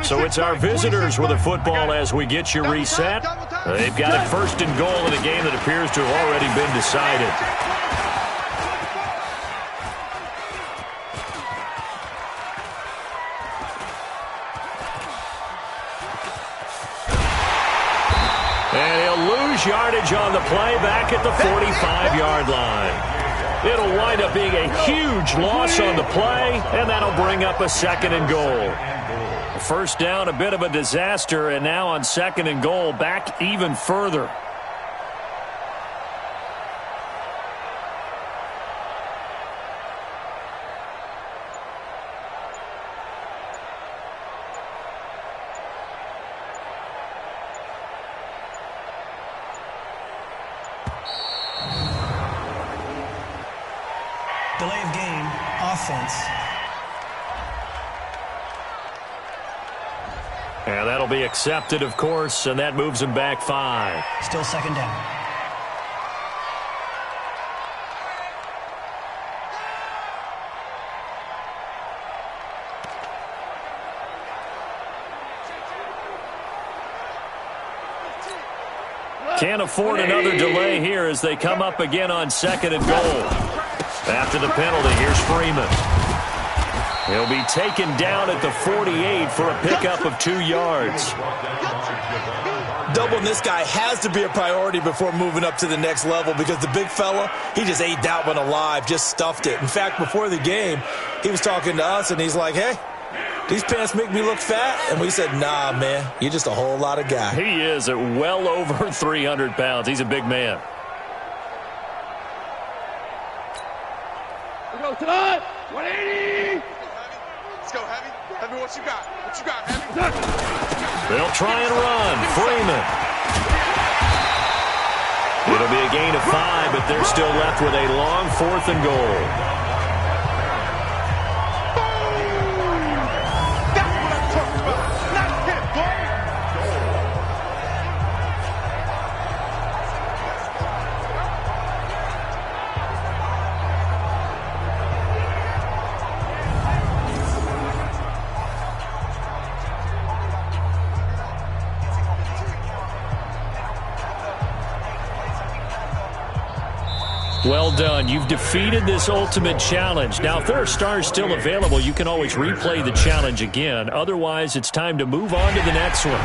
So it's our visitors with the football as we get you reset. They've got it 1st and goal in a game that appears to have already been decided. And he'll lose yardage on the play back at the 45-yard line. It'll wind up being a huge loss on the play, and that'll bring up a 2nd and goal. 1st down, a bit of a disaster, and now on 2nd and goal, back even further. Delay of game, offense. And that'll be accepted, of course, and that moves him back 5. Still 2nd down. Can't afford another delay here as they come up again on 2nd and goal. After the penalty, here's Freeman. He'll be taken down at the 48 for a pickup of 2 yards. Doubling this guy has to be a priority before moving up to the next level because the big fella, he just ate that one alive, just stuffed it. In fact, before the game, he was talking to us, and he's like, hey, these pants make me look fat? And we said, nah, man, you're just a whole lot of guy. He is at well over 300 pounds. He's a big man. Let's go, Todd. 180. Let's go, Heavy. Heavy, what you got? What you got, Heavy? They'll try and run. Freeman. It'll be a gain of 5, but they're still left with a long 4th and goal. Well done. You've defeated this ultimate challenge. Now, if there are stars still available, you can always replay the challenge again. Otherwise, it's time to move on to the next one.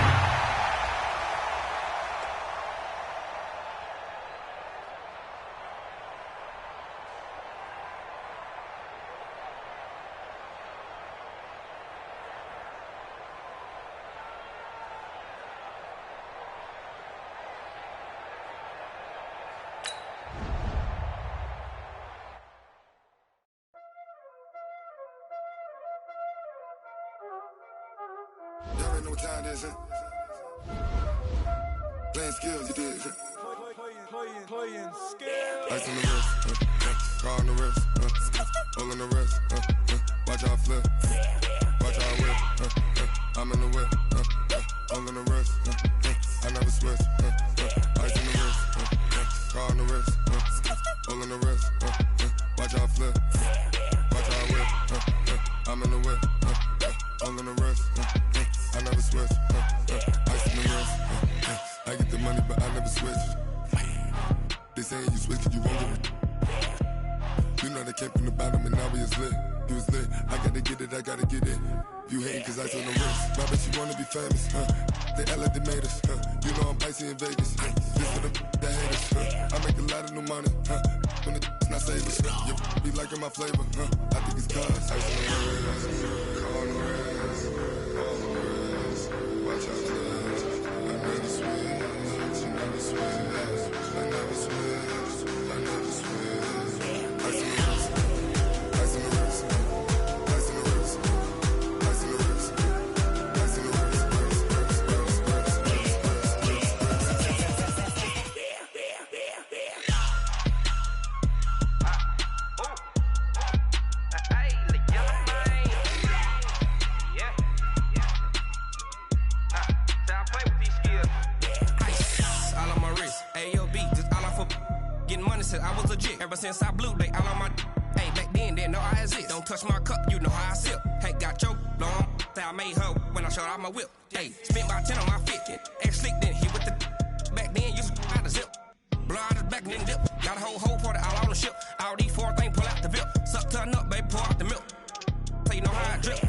Y'all ain't know what time it is, huh? Playing skills, you did. Playing skills. Ice on the wrist, car on the wrist, hole in the wrist, watch out flip, watch out whip, I'm in the whip, hole in the wrist, I never switch, ice on the wrist, car on the wrist, hole in the wrist, watch out flip, watch out whip, I'm in the whip, hole in the wrist, I never switch, ice in the wrist, I get the money but I never switch. They saying you switch it, you won't get it. You know they came from the bottom and now we is lit. You was lit, I gotta get it, I gotta get it. You hate cause ice on the wrist. I bet you wanna be famous, They LA they made us, You know I'm icy in Vegas, This for the that hate us, I make a lot of new money, When it's not savers, you be liking my flavor, I think it's cause ice on the wrist. Call Ever since I blew, they all on my. Hey, back then, didn't know I exist. Don't touch my cup, you know how I sip. Hey, got your long. Say I made her when I showed out my whip. Hey, spent about 10 on my 50. Ex-slick, then hit with the. Back then, used to out the zip. Blow out his back and then dip. Got a whole party all on the ship. All these 4 things pull out the VIP. Suck, turn up, baby, pour out the milk. So you know how I drip.